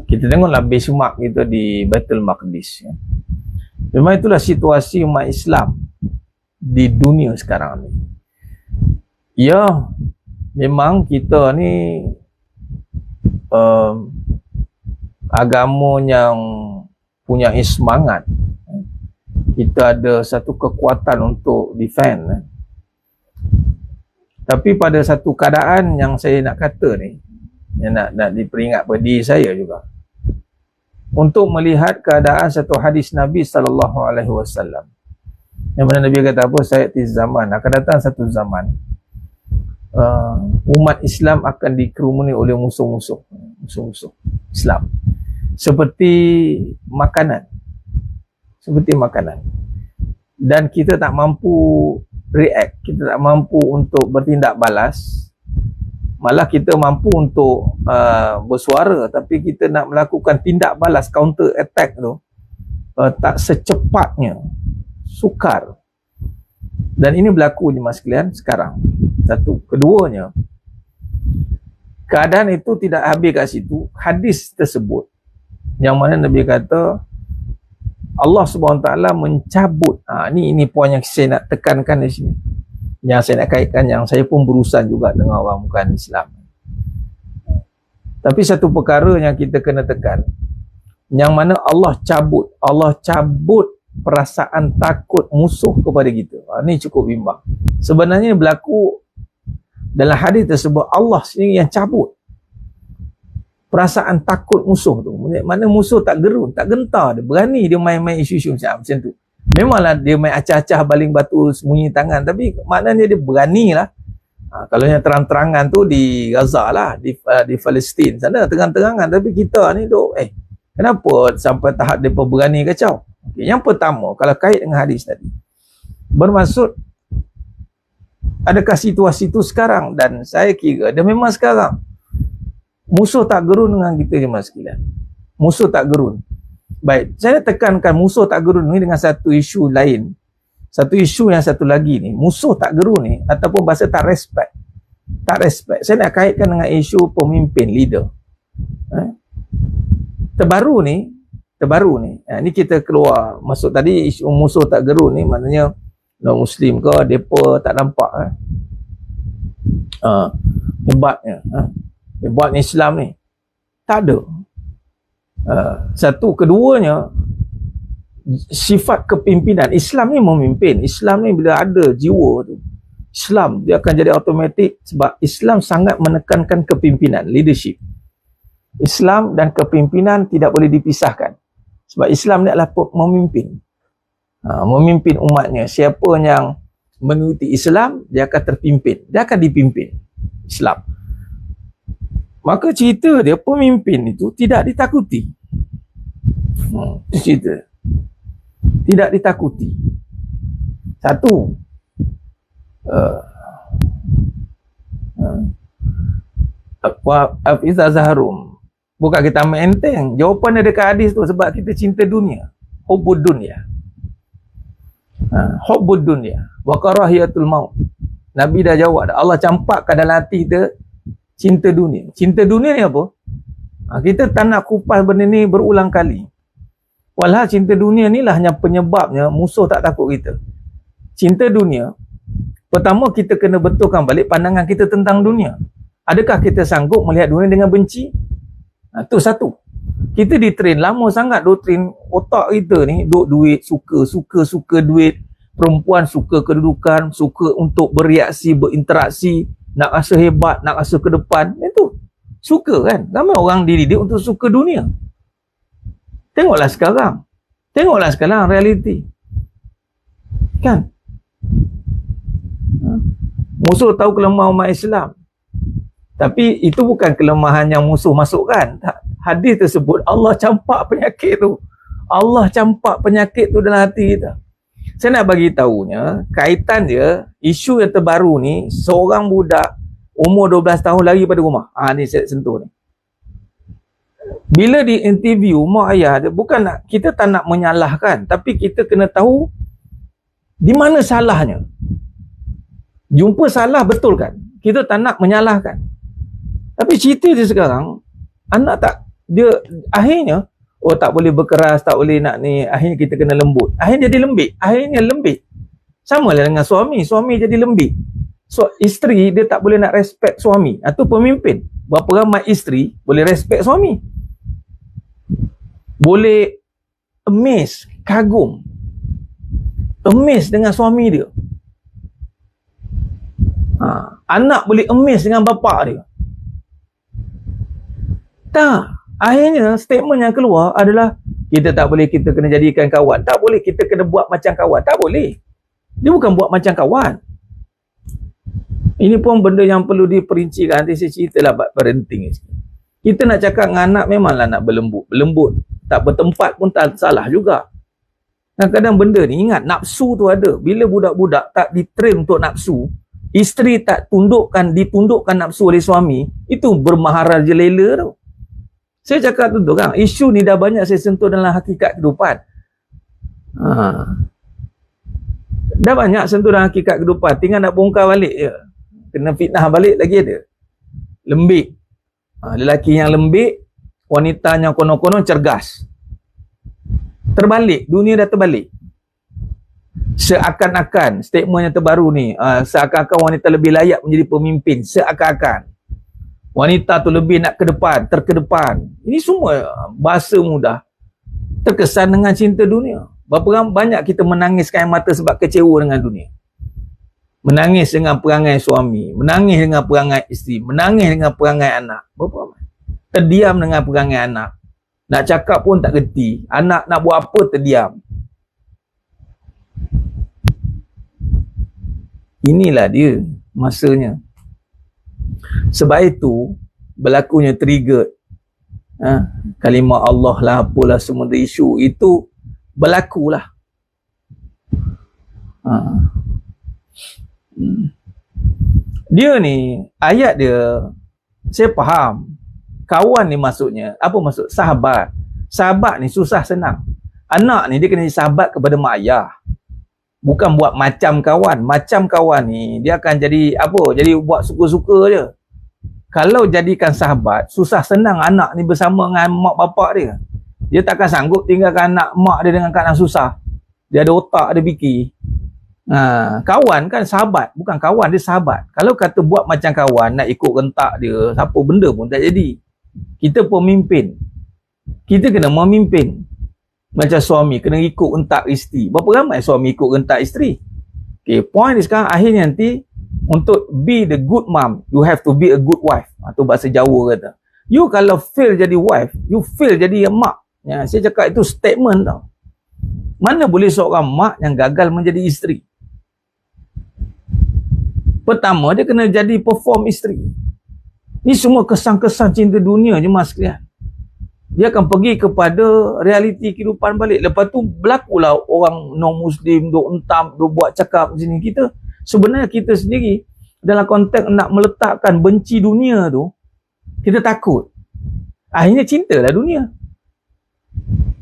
Kita tengoklah benchmark kita di Baitul Maqdis. Memang itulah situasi umat Islam di dunia sekarang ni. Ya, memang kita ni agama yang punya semangat. Kita ada satu kekuatan untuk defend. Tapi pada satu keadaan yang saya nak kata ni, yang nak diperingat pada diri saya juga, untuk melihat keadaan satu hadis Nabi SAW, yang mana Nabi kata apa? Sayati zaman, akan datang satu zaman umat Islam akan dikerumuni oleh musuh-musuh Islam, seperti makanan, dan kita tak mampu react, kita tak mampu untuk bertindak balas, malah kita mampu untuk bersuara, tapi kita nak melakukan tindak balas, counter attack tu tak secepatnya, sukar. Dan ini berlaku di mas sekalian sekarang. Satu. Keduanya, keadaan itu tidak habis kat situ. Hadis tersebut yang mana Nabi kata Allah SWT mencabut, ini poin yang saya nak tekankan di sini, yang saya nak kaitkan, yang saya pun berurusan juga dengan orang bukan Islam. Tapi satu perkara yang kita kena tekan, yang mana Allah cabut perasaan takut musuh kepada kita. Ini cukup bimbang. Sebenarnya berlaku dalam hadis tersebut, Allah sendiri yang cabut perasaan takut musuh tu. Mana musuh tak gerun, tak gentar, dia berani dia main-main isu-isu macam tu. Memanglah dia main acah-acah baling batu sembunyi tangan, tapi maknanya dia berani lah. Kalau yang terang-terangan tu di Gaza lah, di Palestin sana terang-terangan, tapi kita ni tu kenapa sampai tahap dia berani kacau? Okay. Yang pertama, kalau kait dengan hadis tadi, bermaksud adakah situasi itu sekarang? Dan saya kira dia memang sekarang. Musuh tak gerun dengan kita je mas sekalian. Musuh tak gerun. Baik, saya nak tekankan musuh tak gerun ni dengan satu isu lain. Satu isu yang satu lagi ni, musuh tak gerun ni, ataupun bahasa tak respect. Tak respect. Saya nak kaitkan dengan isu pemimpin, leader. Terbaru ni, ni kita keluar, masuk tadi isu musuh tak gerun ni, maknanya non-Muslim ke, mereka tak nampak hebatnya. Hebatnya Islam ni. Tak ada. Satu. Keduanya, sifat kepimpinan. Islam ni memimpin. Islam ni bila ada jiwa tu, Islam dia akan jadi automatik, sebab Islam sangat menekankan kepimpinan, leadership. Islam dan kepimpinan tidak boleh dipisahkan. Sebab Islam ni adalah memimpin. Memimpin umatnya. Siapa yang mengikuti Islam, dia akan terpimpin. Dia akan dipimpin. Islam. Maka cerita dia, pemimpin itu tidak ditakuti. Itu cerita. Tidak ditakuti. Satu. Afizah Zaharum. Bukan kita ambil enteng. Jawapan dia dekat hadis tu, sebab kita cinta dunia. Hubbud dunia. Hubbud dunia. Wa karahiyatul maut. Nabi dah jawab dah. Allah campakkan dalam hati kita cinta dunia. Cinta dunia ni apa? Kita tak nak kupas benda ni berulang kali. Walhal cinta dunia ni lah hanya penyebabnya musuh tak takut kita. Cinta dunia, pertama kita kena betulkan balik pandangan kita tentang dunia. Adakah kita sanggup melihat dunia dengan benci? Itu satu. Kita ditrain lama sangat, doktrin otak kita ni, duit, suka duit, perempuan suka kedudukan, suka untuk bereaksi, berinteraksi, nak rasa hebat, nak rasa ke depan. Itu suka kan. Ramai orang dididik untuk suka dunia. Tengoklah sekarang realiti. Kan? Musuh tahu kelemahan umat Islam. Tapi itu bukan kelemahan yang musuh masukkan. Hadis tersebut Allah campak penyakit tu. Allah campak penyakit tu dalam hati kita. Saya nak bagi tahunya, kaitan dia, isu yang terbaru ni, seorang budak umur 12 tahun lari pada rumah. Ni saya sentuh ni. Bila di interview mak ayah dia, bukan nak, kita tak nak menyalahkan, tapi kita kena tahu di mana salahnya. Jumpa salah betul kan? Kita tak nak menyalahkan. Tapi cerita dia sekarang, anak tak, dia akhirnya, tak boleh berkeras, tak boleh nak ni, akhirnya kita kena lembut. Akhirnya jadi lembik. Akhirnya lembik. Sama lah dengan suami. Suami jadi lembik. So, isteri dia tak boleh nak respect suami. Itu pemimpin. Berapa ramai isteri boleh respect suami. Boleh amazed, kagum. Amazed dengan suami dia. Anak boleh amazed dengan bapa dia. Tak. Akhirnya statement yang keluar adalah kita tak boleh, kita kena jadikan kawan. Tak boleh, kita kena buat macam kawan. Tak boleh. Dia bukan buat macam kawan. Ini pun benda yang perlu diperincikan. Nanti saya ceritalah parenting. Kita nak cakap dengan anak memanglah nak berlembut. Berlembut. Tak bertempat pun tak salah juga. Kadang-kadang benda ni, ingat, nafsu tu ada. Bila budak-budak tak ditrain untuk nafsu, isteri tak ditundukkan nafsu oleh suami, itu bermaharajalela tu. Saya cakap tu kan, isu ni dah banyak saya sentuh dalam hakikat kehidupan. Dah banyak sentuh dalam hakikat kehidupan. Tinggal nak bongkar balik je. Kena fitnah balik lagi ada. Lembik. Lelaki yang lembik, wanitanya konon-konon cergas. Terbalik. Dunia dah terbalik. Seakan-akan, statement yang terbaru ni, seakan-akan wanita lebih layak menjadi pemimpin. Seakan-akan. Wanita tu lebih nak ke depan, terkedepan. Ini semua bahasa mudah. Terkesan dengan cinta dunia. Berapa banyak kita menangiskan air mata sebab kecewa dengan dunia. Menangis dengan perangai suami, menangis dengan perangai isteri, menangis dengan perangai anak. Berapa ramai? Terdiam dengan perangai anak. Nak cakap pun tak gerti. Anak nak buat apa terdiam. Inilah dia masanya. Sebab itu berlakunya trigger kalimah Allah lah, apalah semua isu itu berlakulah. Dia ni ayat dia saya faham. Kawan ni maksudnya apa maksud? Sahabat. Sahabat ni susah senang. Anak ni dia kena jadi sahabat kepada mak ayah. Bukan buat macam kawan. Macam kawan ni dia akan jadi apa? Jadi buat suka-suka je. Kalau jadikan sahabat, susah senang anak ni bersama dengan mak bapak dia. Dia takkan sanggup tinggalkan anak mak dia dengan keadaan susah. Dia ada otak, ada fikir. Kawan kan sahabat. Bukan kawan, dia sahabat. Kalau kata buat macam kawan, nak ikut rentak dia, siapa benda pun tak jadi. Kita pemimpin. Kita kena memimpin. Macam suami kena ikut rentak isteri. Berapa ramai suami ikut rentak isteri? Okay, point ni sekarang akhirnya nanti untuk be the good mom, you have to be a good wife. Itu bahasa Jawa kata. You kalau fail jadi wife, you fail jadi mak. Ya, saya cakap itu statement tau. Mana boleh seorang mak yang gagal menjadi isteri? Pertama, dia kena jadi perform isteri. Ni semua kesan-kesan cinta dunia je mas sekalian. Dia akan pergi kepada realiti kehidupan balik. Lepas tu berlakulah orang non-Muslim duk entam, duk buat cakap macam ni. Sebenarnya kita sendiri dalam konteks nak meletakkan benci dunia tu, kita takut. Akhirnya cintalah dunia.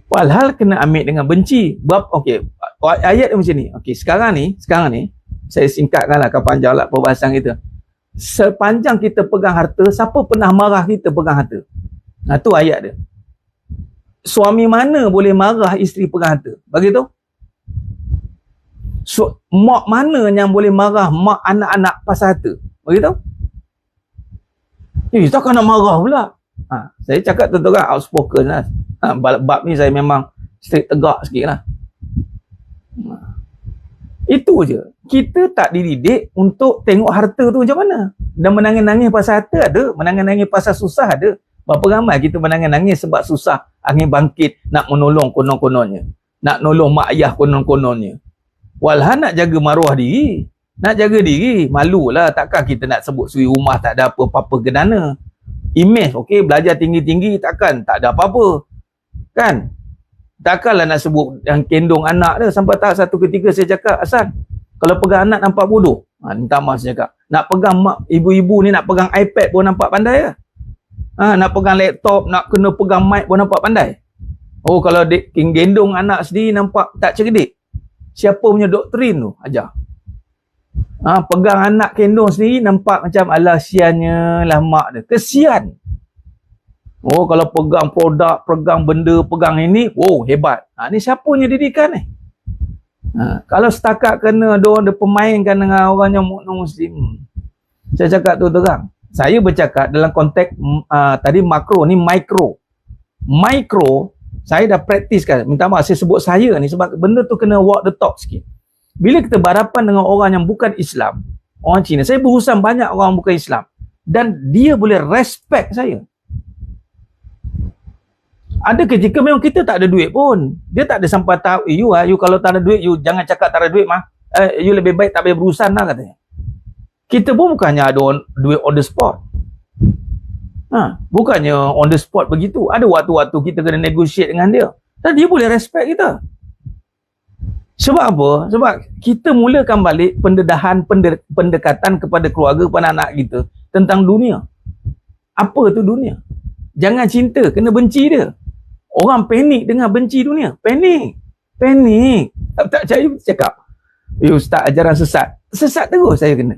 Walhal kena ambil dengan benci. Okey, ayat dia macam ni. Okey, sekarang ni saya singkatkanlah, akan panjanglah perbahasan kita. Sepanjang kita pegang harta, siapa pernah marah kita pegang harta? Tu ayat dia. Suami mana boleh marah isteri pegang harta? Bagi tahu. Mak mana yang boleh marah mak anak-anak pasal harta? Bagi tahu. Takkan nak marah pula. Saya cakap terang outspoken lah. Bab ni saya memang straight tegak sikit lah. Itu je. Kita tak dididik untuk tengok harta tu macam mana. Dan menangis-nangis pasal harta ada. Menangis-nangis pasal susah ada. Berapa ramai kita menangis-nangis sebab susah. Angin bangkit nak menolong konon-kononnya. Nak nolong mak ayah konon-kononnya. Walhal nak jaga maruah diri. Nak jaga diri. Malulah. Takkan kita nak sebut suri rumah tak ada apa-apa genana. Image, okey, belajar tinggi-tinggi takkan tak ada apa-apa. Kan? Takkanlah nak sebut yang kendong anak dia. Sampai tahap satu ketika saya cakap, Hasan, kalau pegang anak nampak bodoh. Minta maaf saya cakap. Nak pegang mak, ibu-ibu ni nak pegang iPad pun nampak pandai lah. Nak pegang laptop, nak kena pegang mic pun nampak pandai. Oh, kalau gendong anak sendiri nampak tak cerdik. Siapa punya doktrin tu? Ajar. Pegang anak kendong sendiri nampak macam alah siannya lah mak dia. Kesian. Oh, kalau pegang produk, pegang benda, pegang ini, oh hebat. Ni siapa punya didikan ni? Kalau setakat kena dia pemainkan dengan orang yang muslim. Saya cakap tu terang. Saya bercakap dalam konteks tadi makro, ni mikro. Mikro, saya dah praktiskan. Minta maaf saya sebut saya ni sebab benda tu kena walk the talk sikit. Bila kita berhadapan dengan orang yang bukan Islam, orang Cina, saya berurusan banyak orang bukan Islam dan dia boleh respect saya. Ada ketika memang kita tak ada duit pun. Dia tak ada sampai tahap, you kalau tak ada duit, you jangan cakap tak ada duit mah. You lebih baik tak payah berurusan lah katanya. Kita pun bukannya ada duit on the spot. Bukannya on the spot begitu. Ada waktu-waktu kita kena negotiate dengan dia. Dan dia boleh respect kita. Sebab apa? Sebab kita mulakan balik pendekatan kepada keluarga, kepada anak kita tentang dunia. Apa tu dunia? Jangan cinta, kena benci dia. Orang panik dengan benci dunia. Panik. Tak percaya cakap. Ustaz ajaran sesat. Sesat terus saya kena.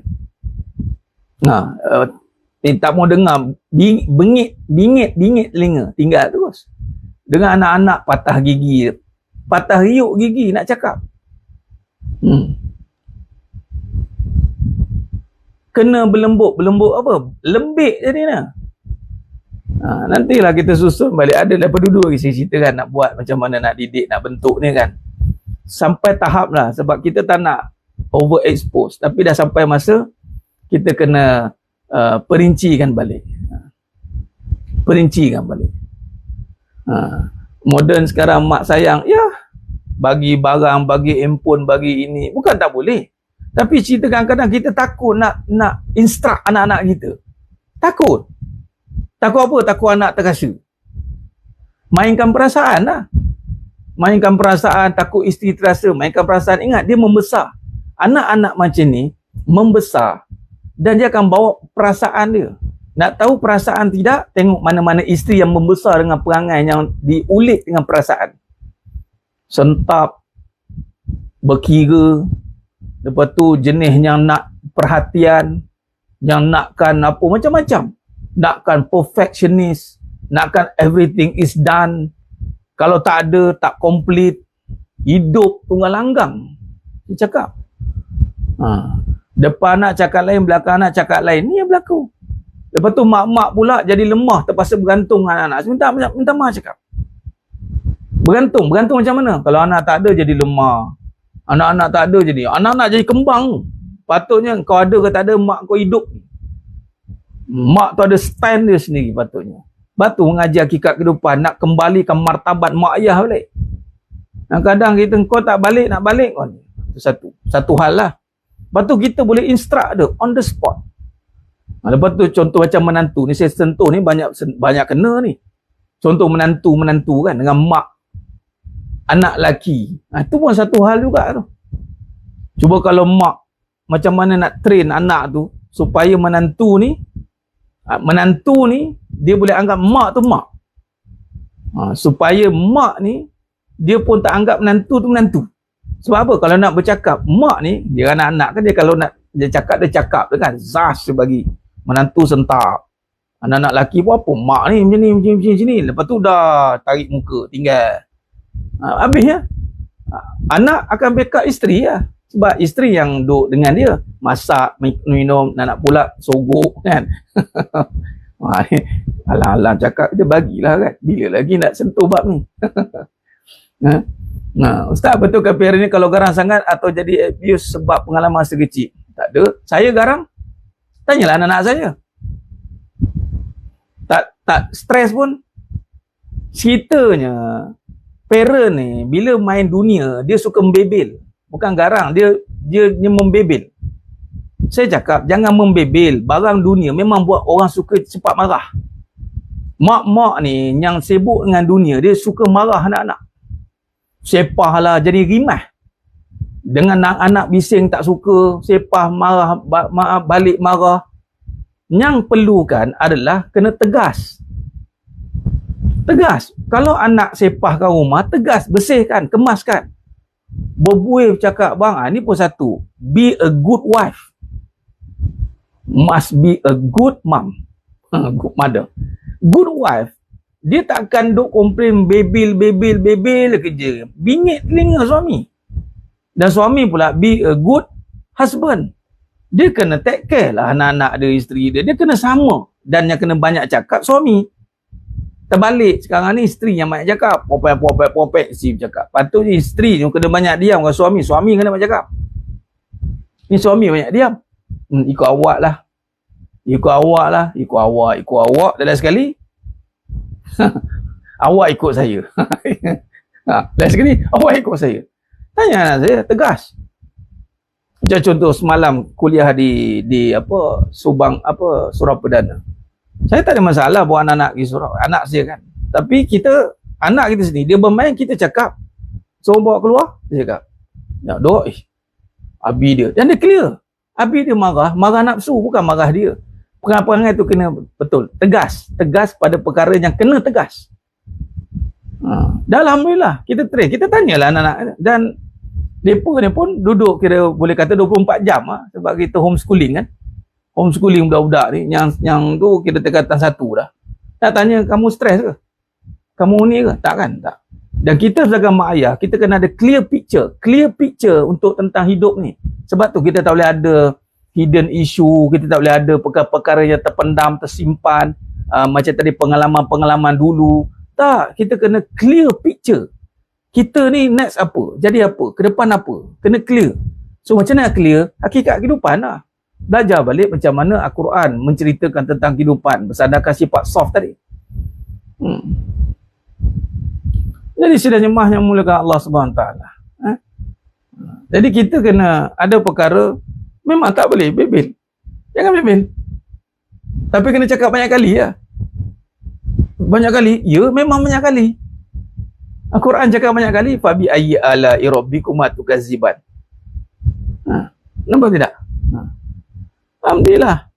Tak mau dengar. Bingit telinga. Tinggal terus. Dengan anak-anak patah gigi. Patah riuk gigi nak cakap. Kena berlembut. Berlembut apa? Lembik jadi ni. Nantilah kita susun balik. Ada daripada dulu lagi saya ceritakan nak buat macam mana nak didik, nak bentuk ni kan. Sampai tahap lah. Sebab kita tak nak overexpose. Tapi dah sampai masa kita kena perincikan balik. Moden sekarang mak sayang. Bagi barang, bagi handphone, bagi ini. Bukan tak boleh. Tapi cerita kadang-kadang kita takut nak instruct anak-anak kita. Takut apa? Takut anak terasa. Mainkan perasaan lah. Mainkan perasaan, takut isteri terasa. Mainkan perasaan. Ingat, dia membesar. Anak-anak macam ni membesar dan dia akan bawa perasaan dia. Nak tahu perasaan tidak? Tengok mana-mana isteri yang membesar dengan perangai yang diulik dengan perasaan. Sentap, berkira, lepas tu jenis yang nak perhatian, yang nakkan apa, macam-macam. Nakkan perfectionist, nakkan everything is done. Kalau tak ada, tak complete. Hidup tunggal langgang. Dia cakap. Depan nak cakap lain, belakang nak cakap lain. Ni yang berlaku. Lepas tu mak-mak pula jadi lemah, terpaksa bergantung dengan anak. Minta maaf cakap. Bergantung macam mana? Kalau anak tak ada jadi lemah. Anak-anak tak ada jadi. Anak-anak jadi kembang. Patutnya kau ada ke tak ada, mak kau hidup. Mak tu ada stand dia sendiri patutnya. Batu mengajar hakikat kehidupan, nak kembalikan martabat mak ayah balik. Kadang kita kau tak balik, nak balik kau ni. Satu hal lah. Lepas tu kita boleh instruct dia on the spot. Lepas tu contoh macam menantu ni saya sentuh ni banyak kena ni. Contoh menantu kan dengan mak anak lelaki. Itu pun satu hal juga tu. Cuba kalau mak macam mana nak train anak tu supaya menantu ni dia boleh anggap mak tu mak. Supaya mak ni dia pun tak anggap menantu tu menantu. Sebab apa? Kalau nak bercakap mak ni, dia anak-anak kan, dia kalau nak dia cakap dia kan zas dia bagi. Menantu sentap. Anak-anak lelaki pun apa? Mak ni macam ni. Lepas tu dah tarik muka, tinggal. Habis ya. Anak akan backup isteri lah. Sebab isteri yang duduk dengan dia. Masak, minum, nak pula sogok kan. Alang-alang cakap dia bagilah kan. Bila lagi nak sentuh bab ni. Ustaz, betul ke parent ni kalau garang sangat atau jadi abuse sebab pengalaman masa kecil? Tak ada. Saya garang. Tanyalah anak-anak saya. Tak stres pun. Ceritanya parent ni bila main dunia dia suka membebel. Bukan garang, dia membebel. Saya cakap jangan membebel. Barang dunia memang buat orang suka cepat marah. Mak-mak ni yang sibuk dengan dunia, dia suka marah anak-anak. sepah lah jadi rimah. Dengan anak bising tak suka, sepah marah, balik marah. Yang perlukan adalah kena tegas. Tegas. Kalau anak sepah kat rumah, tegas, bersihkan, kemaskan. Berbuih cakap, bang, ni pun satu. Be a good wife. Must be a good mom. Good mother. Good wife, dia takkan duk komplain bebil kerja. Bingit telinga suami. Dan suami pula be a good husband. Dia kena take care lah anak-anak dia, isteri dia. Dia kena sama. Dan yang kena banyak cakap suami. Terbalik sekarang ni isteri yang banyak cakap. Popek si cakap. Patutnya isteri yang kena banyak diam dengan suami. Suami kena banyak cakap. Ni suami banyak diam. Ikut awak lah. Ikut awak. Dan sekali awak ikut saya. Dan sekali awak ikut saya. Tanya anak saya, tegas. Macam contoh semalam kuliah di Subang Surau Perdana. Saya tak ada masalah bawa anak-anak pergi surau, anak saya kan. Tapi anak kita sendiri, dia bermain, kita cakap. So bawa keluar, dia cakap. Nak doa, abi dia. Dan dia clear. Abi dia marah nafsu, bukan marah dia. Perangai tu kena betul, tegas pada perkara yang kena tegas. Dan alhamdulillah kita train, kita tanyalah anak-anak dan mereka ni pun duduk kira boleh kata 24 jam sebab kita homeschooling kan. Homeschooling budak-budak ni yang tu kita tingkatan 1 dah. Nak tanya kamu stres ke? Kamu ni ke? Tak kan? Tak. Dan kita sebagai mak ayah, kita kena ada clear picture untuk tentang hidup ni. Sebab tu kita tak boleh ada hidden issue, kita tak boleh ada perkara-perkara yang terpendam, tersimpan, macam tadi pengalaman-pengalaman dulu. Tak, kita kena clear picture. Kita ni next apa? Jadi apa? Ke depan apa? Kena clear. So macam mana clear? Hakikat kehidupan lah. Belajar balik macam mana Al-Quran menceritakan tentang kehidupan bersandarkan sifat soft tadi. Jadi sidang jemaah yang mulakan Allah SWT. Jadi kita kena ada perkara memang tak boleh bebel. Jangan bebel. Tapi kena cakap banyak kali lah. Banyak kali? Ya, memang banyak kali. Al-Quran cakap banyak kali. Fabi ayyi ala'i rabbikuma tukadziban. Nampak tidak? Alhamdulillah.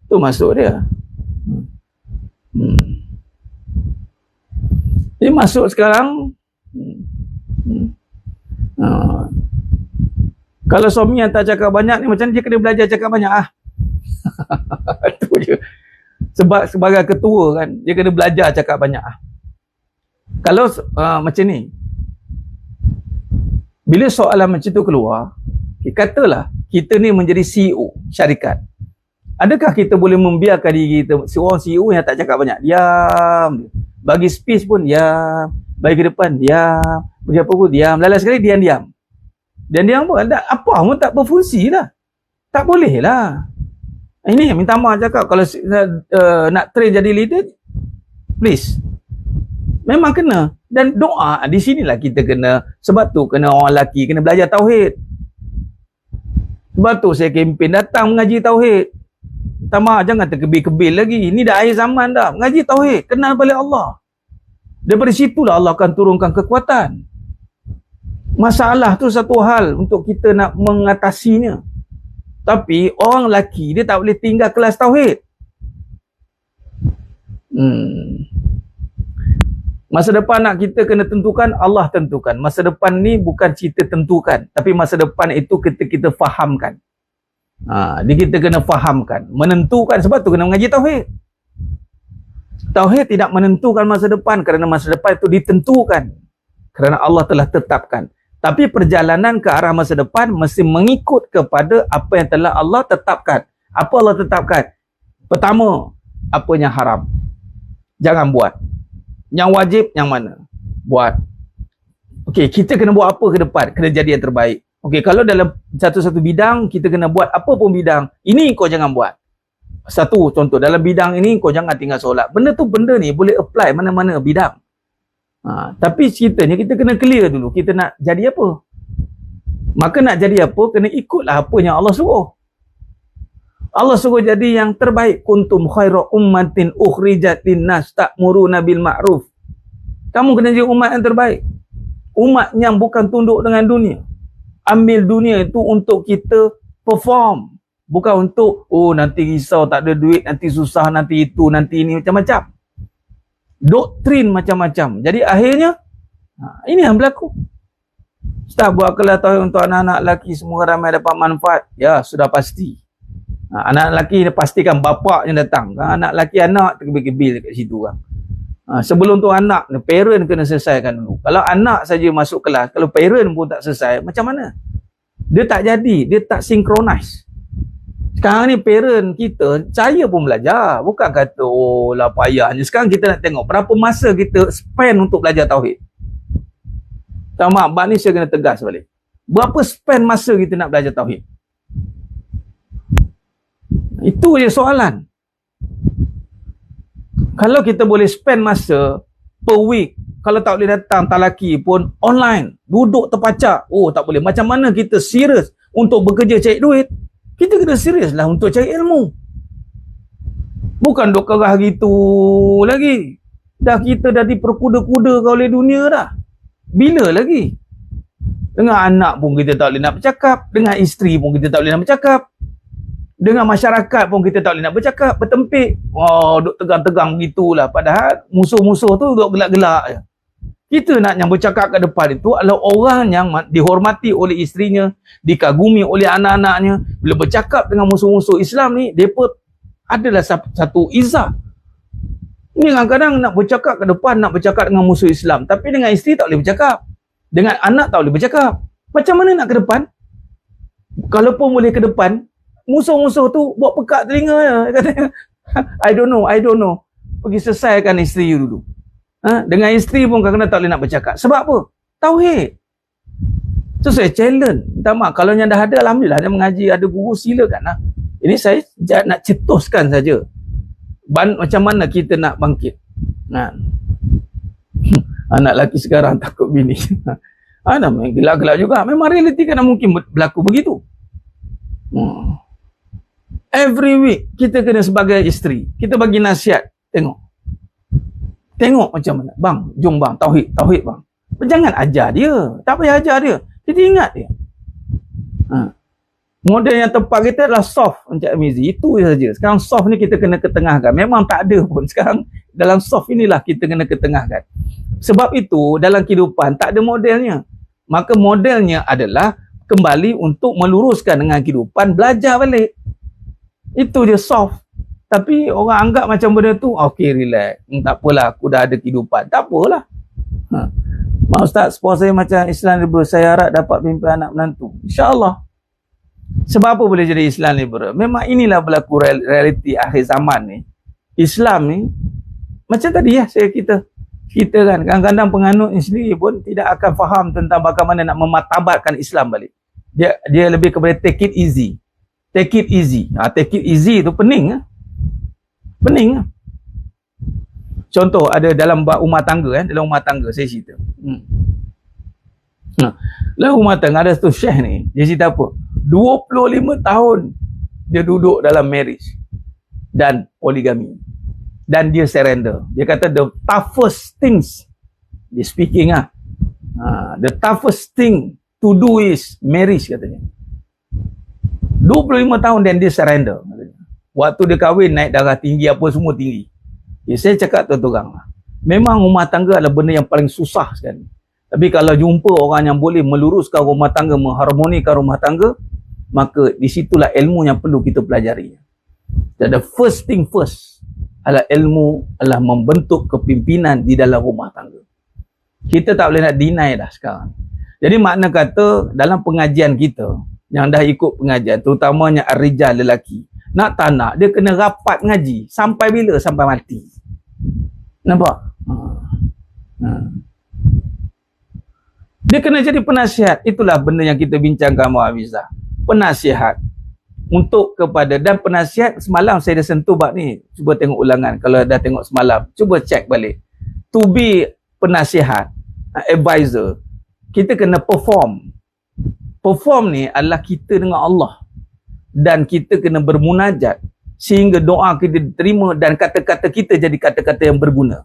Tu masuk dia. Dia masuk sekarang. Kalau suami yang tak cakap banyak ni macam dia kena belajar cakap banyak tu je. Sebab sebagai ketua kan, dia kena belajar cakap banyak Kalau macam ni, bila soalan macam tu keluar, katalah kita ni menjadi CEO syarikat. Adakah kita boleh membiarkan diri kita seorang CEO yang tak cakap banyak? Diam. Bagi space pun diam. Bagi ke depan diam. Bagi apa pun diam. Lala sekali diam-diam. Diam-diam pun apa pun tak berfungsi lah. Tak boleh lah. Ini minta maaf cakap, kalau nak train jadi leader, please. Memang kena. Dan doa, di sinilah kita kena, sebab tu kena orang lelaki kena belajar tauhid. Sebab tu saya kempen datang mengaji tauhid. Minta maaf, jangan terkebil-kebil lagi. Ini dah akhir zaman dah. Mengaji tauhid, kenal balik Allah. Daripada situlah Allah akan turunkan kekuatan. Masalah tu satu hal untuk kita nak mengatasinya. Tapi orang lelaki dia tak boleh tinggal kelas tauhid. Masa depan nak kita kena tentukan, Allah tentukan. Masa depan ni bukan kita tentukan, tapi masa depan itu kita fahamkan. Dia kita kena fahamkan, menentukan. Sebab tu kena mengaji tauhid. Tauhid tidak menentukan masa depan, kerana masa depan itu ditentukan kerana Allah telah tetapkan. Tapi perjalanan ke arah masa depan mesti mengikut kepada apa yang telah Allah tetapkan. Apa Allah tetapkan? Pertama, apa yang haram, jangan buat. Yang wajib, yang mana? Buat. Okey, kita kena buat apa ke depan? Kena jadi yang terbaik. Okey, kalau dalam satu-satu bidang, kita kena buat apa pun bidang, ini kau jangan buat. Satu contoh, dalam bidang ini kau jangan tinggal solat. Benda ni boleh apply mana-mana bidang. Tapi ceritanya kita kena clear dulu, kita nak jadi apa. Maka nak jadi apa, kena ikutlah apa yang Allah suruh. Allah suruh jadi yang terbaik. Kuntum khaira ummatin ukhrijat linnas ta'muruna bil ma'ruf. Kamu kena jadi umat yang terbaik. Umat yang bukan tunduk dengan dunia. Ambil dunia itu untuk kita perform. Bukan untuk, oh nanti risau tak ada duit, nanti susah, nanti itu, nanti ini, macam-macam. Doktrin macam-macam. Jadi akhirnya, ini yang berlaku. Ustaz buat kelas tauhid untuk anak-anak lelaki, semua ramai dapat manfaat. Ya, sudah pasti. Anak lelaki pastikan bapak yang datang. Anak lelaki anak terkebil-kebil dekat situ kan. Sebelum tu anak, parent kena selesaikan dulu. Kalau anak saja masuk kelas, kalau parent pun tak selesai, macam mana? Dia tak jadi, dia tak synchronize. Sekarang ni parent kita, saya pun belajar. Bukan kata, oh lah payahnya. Sekarang kita nak tengok berapa masa kita spend untuk belajar tauhid. Tak maaf, bab ni saya kena tegas balik. Berapa spend masa kita nak belajar tauhid? Itu je soalan. Kalau kita boleh spend masa per week, kalau tak boleh datang talaki pun online, duduk terpacak. Oh tak boleh. Macam mana kita serius untuk bekerja cari duit? Kita kena serius lah untuk cari ilmu. Bukan duk kerah gitu lagi. Dah kita dah diperkuda-kuda oleh dunia dah. Bila lagi? Dengan anak pun kita tak boleh nak bercakap. Dengan isteri pun kita tak boleh nak bercakap. Dengan masyarakat pun kita tak boleh nak bercakap. Bertempik. Oh, duk tegang-tegang begitulah. Padahal musuh-musuh tu duk gelak-gelak je. Kita nak yang bercakap kat depan itu adalah orang yang dihormati oleh isterinya, dikagumi oleh anak-anaknya. Bila bercakap dengan musuh-musuh Islam ni, mereka adalah satu izzah. Ini kadang-kadang nak bercakap kat depan, nak bercakap dengan musuh Islam. Tapi dengan isteri tak boleh bercakap. Dengan anak tak boleh bercakap. Macam mana nak ke depan? Kalaupun boleh ke depan, musuh-musuh tu buat pekat telinga je. Katanya, I don't know. Pergi selesaikan isteri dulu. Dengan isteri pun kadang-kadang tak boleh nak bercakap. Sebab apa? Tauhid. So saya challenge. Minta maaf. Kalau yang dah ada, alhamdulillah. Dia mengaji, ada guru, silakan lah. Ini saya nak cetuskan saja. Macam mana kita nak bangkit. Anak lelaki sekarang takut bini. Gelak-gelak juga. Memang realiti kan mungkin berlaku begitu. Every week, kita kena sebagai isteri. Kita bagi nasihat. Tengok macam mana. Bang, jom bang, tauhid bang. Jangan ajar dia. Tak payah ajar dia. Kita ingat dia. Model yang tepat kita adalah soft, Encik Amizi. Itu saja. Sekarang soft ni kita kena ketengahkan. Memang tak ada pun. Sekarang dalam soft inilah kita kena ketengahkan. Sebab itu dalam kehidupan tak ada modelnya. Maka modelnya adalah kembali untuk meluruskan dengan kehidupan, belajar balik. Itu je soft. Tapi orang anggap macam benda tu, okey, relax. Tak apalah, aku dah ada kehidupan. Tak apalah. Mak Ustaz, sport saya macam Islam liberal. Saya harap dapat pimpin anak menantu. InsyaAllah. Sebab apa boleh jadi Islam liberal? Memang inilah berlaku realiti akhir zaman ni. Islam ni, macam tadi ya, kita kan, kadang-kadang penganut ni sendiri pun tidak akan faham tentang bagaimana nak mematabatkan Islam balik. Dia lebih kepada take it easy. Take it easy. Take it easy tu pening lah. Pening lah. Contoh ada dalam rumah tangga dalam rumah tangga saya cerita. Dalam rumah tangga ada satu syekh ni, dia cerita apa? 25 tahun dia duduk dalam marriage dan poligami. Dan dia surrender. Dia kata the toughest things, dia speaking the toughest thing to do is marriage, katanya. 25 tahun dan dia surrender, katanya. Waktu dia kahwin, naik darah tinggi, apa semua tinggi. Saya cakap terang lah. Memang rumah tangga adalah benda yang paling susah sekali. Tapi kalau jumpa orang yang boleh meluruskan rumah tangga, mengharmonikan rumah tangga, maka disitulah ilmu yang perlu kita pelajari. Dan the first thing first adalah ilmu adalah membentuk kepimpinan di dalam rumah tangga. Kita tak boleh nak deny dah sekarang. Jadi makna kata dalam pengajian kita, yang dah ikut pengajian, terutamanya ar-rijal lelaki, nak tak nak, dia kena rapat ngaji. Sampai bila? Sampai mati. Nampak? Dia kena jadi penasihat. Itulah benda yang kita bincangkan Mu'awizah. Penasihat. Untuk kepada, dan penasihat semalam saya dah sentuh bab ni. Cuba tengok ulangan. Kalau dah tengok semalam, cuba cek balik. To be penasihat, advisor, kita kena perform. Perform ni adalah kita dengan Allah. Dan kita kena bermunajat sehingga doa kita diterima dan kata-kata kita jadi kata-kata yang berguna.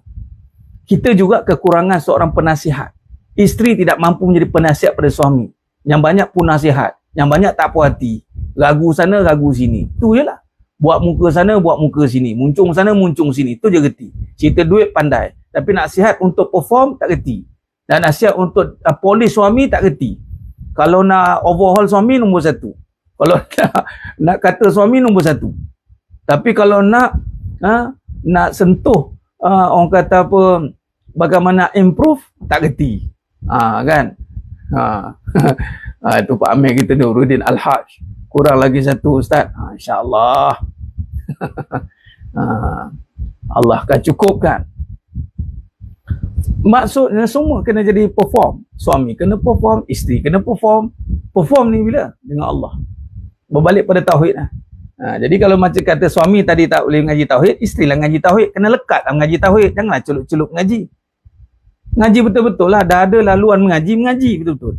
Kita juga kekurangan seorang penasihat. Isteri tidak mampu menjadi penasihat pada suami. Yang banyak pun nasihat, yang banyak tak puas hati. Ragu sana, ragu sini. Tu je lah. Buat muka sana, buat muka sini. Muncung sana, muncung sini. Tu je reti. Cerita duit pandai. Tapi nasihat untuk perform, tak reti. Dan nasihat untuk polish suami, tak reti. Kalau nak overhaul suami, nombor satu. Kalau nak kata suami, nombor satu. Tapi kalau nak sentuh, orang kata apa, bagaimana improve, tak reti. Kan? Itu Pak Amir kita ni, Nurudin Al-Haj. Kurang lagi satu Ustaz. InsyaAllah. Allah akan cukupkan. Maksudnya semua kena jadi perform. Suami kena perform, isteri kena perform. Perform ni bila? Dengan Allah. Berbalik pada tauhid lah. Jadi kalau macam kata suami tadi tak boleh mengaji tauhid, isteri lah mengaji tauhid. Kena lekat lah mengaji tauhid. Janganlah celup-celup mengaji. Ngaji betul-betul lah. Dah ada laluan mengaji betul-betul.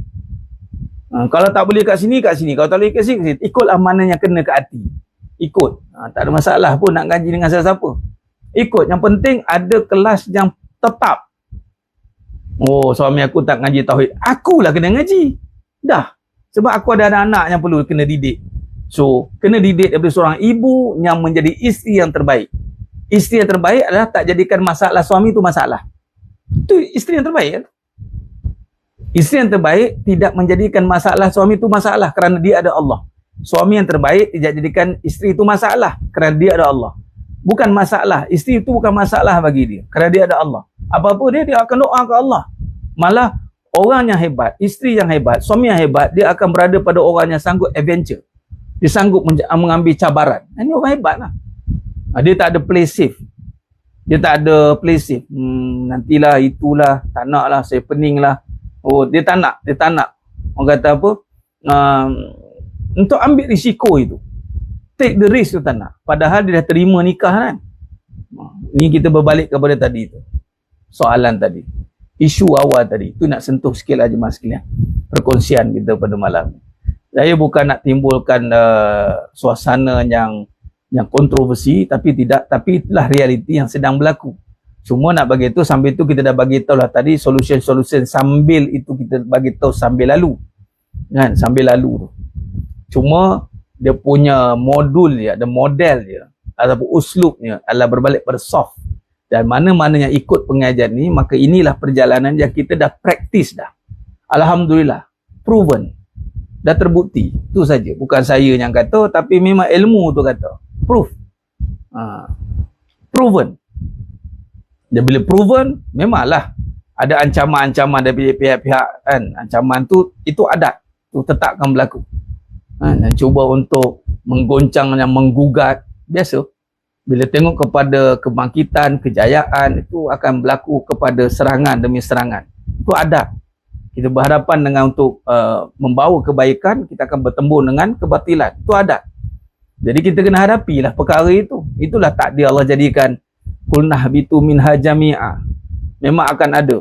Kalau tak boleh kat sini, kat sini. Kalau tak boleh kat sini, ikutlah mana yang kena ke hati. Ikut. Tak ada masalah pun nak ngaji dengan siapa-siapa. Ikut. Yang penting ada kelas yang tetap. Oh, suami aku tak ngaji tauhid. Akulah kena ngaji. Dah. Sebab aku ada anak-anak yang perlu kena didik. So, kena didik daripada seorang ibu yang menjadi isteri yang terbaik. Isteri yang terbaik adalah tak jadikan masalah suami itu masalah. Itu isteri yang terbaik kan? Isteri yang terbaik tidak menjadikan masalah suami itu masalah kerana dia ada Allah. Suami yang terbaik tidak jadikan isteri itu masalah kerana dia ada Allah. Bukan masalah. Isteri itu bukan masalah bagi dia kerana dia ada Allah. Apa-apa dia akan doa ke Allah. Malah orang yang hebat, isteri yang hebat, suami yang hebat, dia akan berada pada orang yang sanggup adventure. Dia sanggup mengambil cabaran. Ini orang hebat lah. Dia tak ada play safe. Dia tak ada play safe. Nantilah, itulah, tak nak lah, saya pening lah. Oh, dia tak nak. Dia tak nak. Orang kata apa? Untuk ambil risiko itu. Take the risk tu tak nak. Padahal dia dah terima nikah kan. Ni kita berbalik kepada tadi tu. Soalan tadi. Isu awal tadi. Itu nak sentuh sikit lah jemaah sekalian. Perkongsian kita pada malam ni. Saya bukan nak timbulkan suasana yang kontroversi, tapi itulah realiti yang sedang berlaku. Cuma nak bagi tahu, sambil tu kita dah bagi tahu lah tadi solution sambil itu kita bagi tahu sambil lalu. Kan, sambil lalu tu. Cuma dia punya modul dia, ada model dia ataupun uslubnya adalah berbalik pada soft. Dan mana-mana yang ikut pengajian ni, maka inilah perjalanan yang kita dah praktis dah. Alhamdulillah, proven. Dah terbukti. Itu saja. Bukan saya yang kata, tapi memang ilmu tu kata. Proof. Proven. Dan bila proven, memanglah ada ancaman-ancaman dari pihak-pihak kan. Ancaman tu, itu adat. Tu tetap akan berlaku. Dan cuba untuk menggoncang yang menggugat. Biasa. Bila tengok kepada kebangkitan, kejayaan, itu akan berlaku kepada serangan demi serangan. Itu adat. Kita berhadapan dengan untuk membawa kebaikan, kita akan bertembur dengan kebatilan. Itu adat. Jadi kita kena hadapilah perkara itu. Itulah takdir Allah jadikan qulnah bitu minha jami'a. Memang akan ada.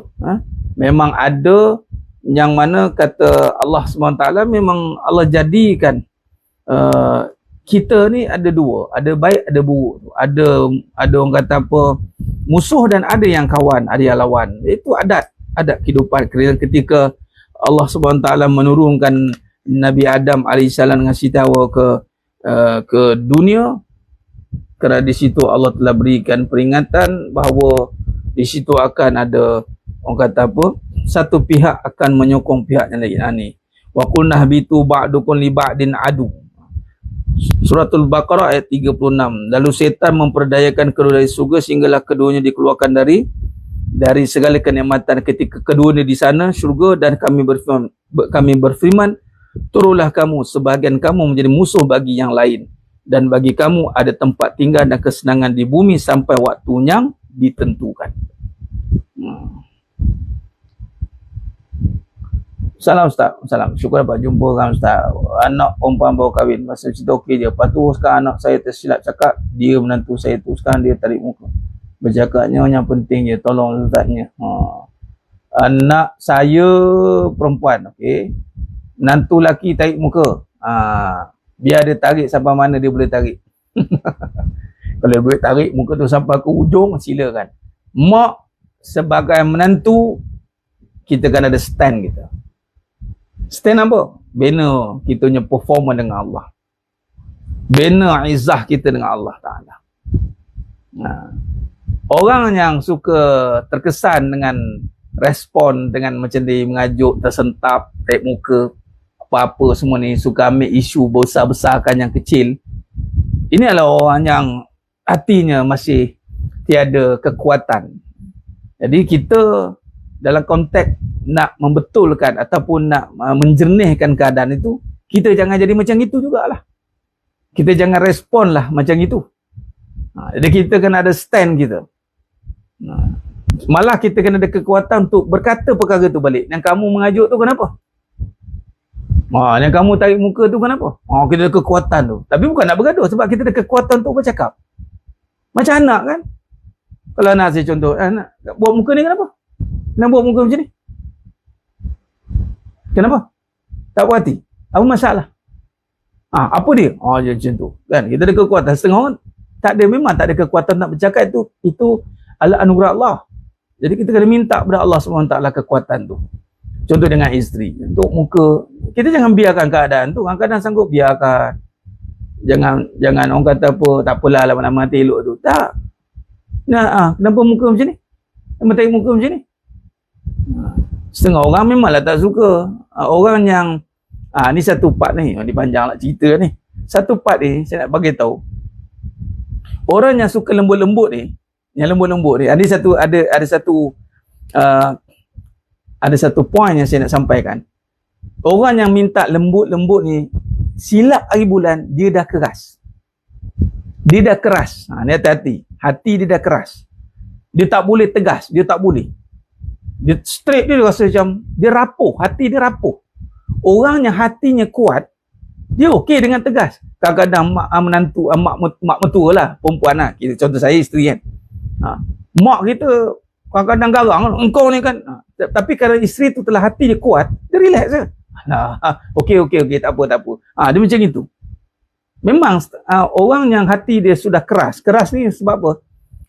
Memang ada yang mana kata Allah SWT, memang Allah jadikan kita ni ada dua. Ada baik, ada buruk. Ada orang kata apa, musuh dan ada yang kawan, ada yang lawan. Itu adat kehidupan. Ketika Allah SWT menurunkan Nabi Adam AS ngasih tahu ke dunia, kerana di situ Allah telah berikan peringatan bahawa di situ akan ada orang kata apa, satu pihak akan menyokong pihak yang lain. Ni wa qulna bitu ba'dukum li ba'din adu. Suratul Baqarah ayat 36. Lalu setan memperdayakan kedua dari surga sehinggalah keduanya dikeluarkan dari segala kenikmatan ketika keduanya di sana syurga, dan kami berfirman turunlah kamu, sebahagian kamu menjadi musuh bagi yang lain, dan bagi kamu ada tempat tinggal dan kesenangan di bumi sampai waktu yang ditentukan. Salam Ustaz. Salam. Syukur dapat jumpa dengan Ustaz. Anak perempuan baru kahwin. Masa cerita okey je. Lepas tu sekarang anak saya tersilap cakap, dia menantu saya tu sekarang dia tarik muka. Bercakapnya yang penting je, tolong Ustaznya. Anak saya perempuan, okey. Menantu laki tarik muka. Biar dia tarik sampai mana dia boleh tarik. Kalau dia boleh tarik muka tu sampai ke ujung, silakan. Mak sebagai menantu, kita kan ada stand kita. Stand apa? Bina kita punya performa dengan Allah. Bina izah kita dengan Allah Ta'ala. Orang yang suka terkesan dengan respon dengan macam dia mengajuk, tersentap, tarik muka, apa-apa semua ni, suka ambil isu besar-besarkan yang kecil. Ini adalah orang yang hatinya masih tiada kekuatan. Jadi kita dalam konteks nak membetulkan ataupun nak menjernihkan keadaan itu, kita jangan jadi macam itu jugalah. Kita jangan respon lah macam itu. Jadi kita kena ada stand kita. Malah kita kena ada kekuatan untuk berkata perkara tu balik. Yang kamu mengajuk tu kenapa? Yang kamu tarik muka tu kenapa? Kita ada kekuatan tu. Tapi bukan nak bergaduh, sebab kita ada kekuatan untuk bercakap. Macam anak kan? Kalau anak saya contoh, anak buat muka ni kenapa? Nak buat muka macam ni? Kenapa? Tak puas hati? Apa masalah? Apa dia? Dia macam tu. Kan? Kita ada kekuatan. Setengah orang tak ada, memang tak ada kekuatan nak bercakap itu adalah anugerah Allah. Jadi kita kena minta kepada Allah SWT kekuatan tu. Contoh dengan isteri. Untuk muka, kita jangan biarkan keadaan tu. Kadang-kadang sanggup biarkan. Jangan orang kata apa, tak apalah lama-lama mati elok tu. Tak. Kenapa muka macam ni? Kenapa tarik muka macam ni? Setengah orang memanglah tak suka. Orang yang ni satu part ni, ni panjang lah cerita ni. Satu part ni saya nak bagi tahu. Orang yang suka lembut-lembut ni, ada satu point yang saya nak sampaikan. Orang yang minta lembut-lembut ni, silap hari bulan dia dah keras. Dia dah keras. Ni hati-hati. Hati dia dah keras. Dia tak boleh tegas, dia tak boleh. Dia straight, dia rasa macam dia rapuh, hati dia rapuh. Orang yang hatinya kuat, dia okey dengan tegas. Kadang-kadang mak menantu, mak mertua lah, perempuan lah. Contoh saya isteri kan. Mak kita kadang-kadang garang, engkau ni kan. Tapi kalau isteri tu telah hati dia kuat, dia relax je. Okey, tak apa. Dia macam itu. Memang orang yang hati dia sudah keras. Keras ni sebab apa?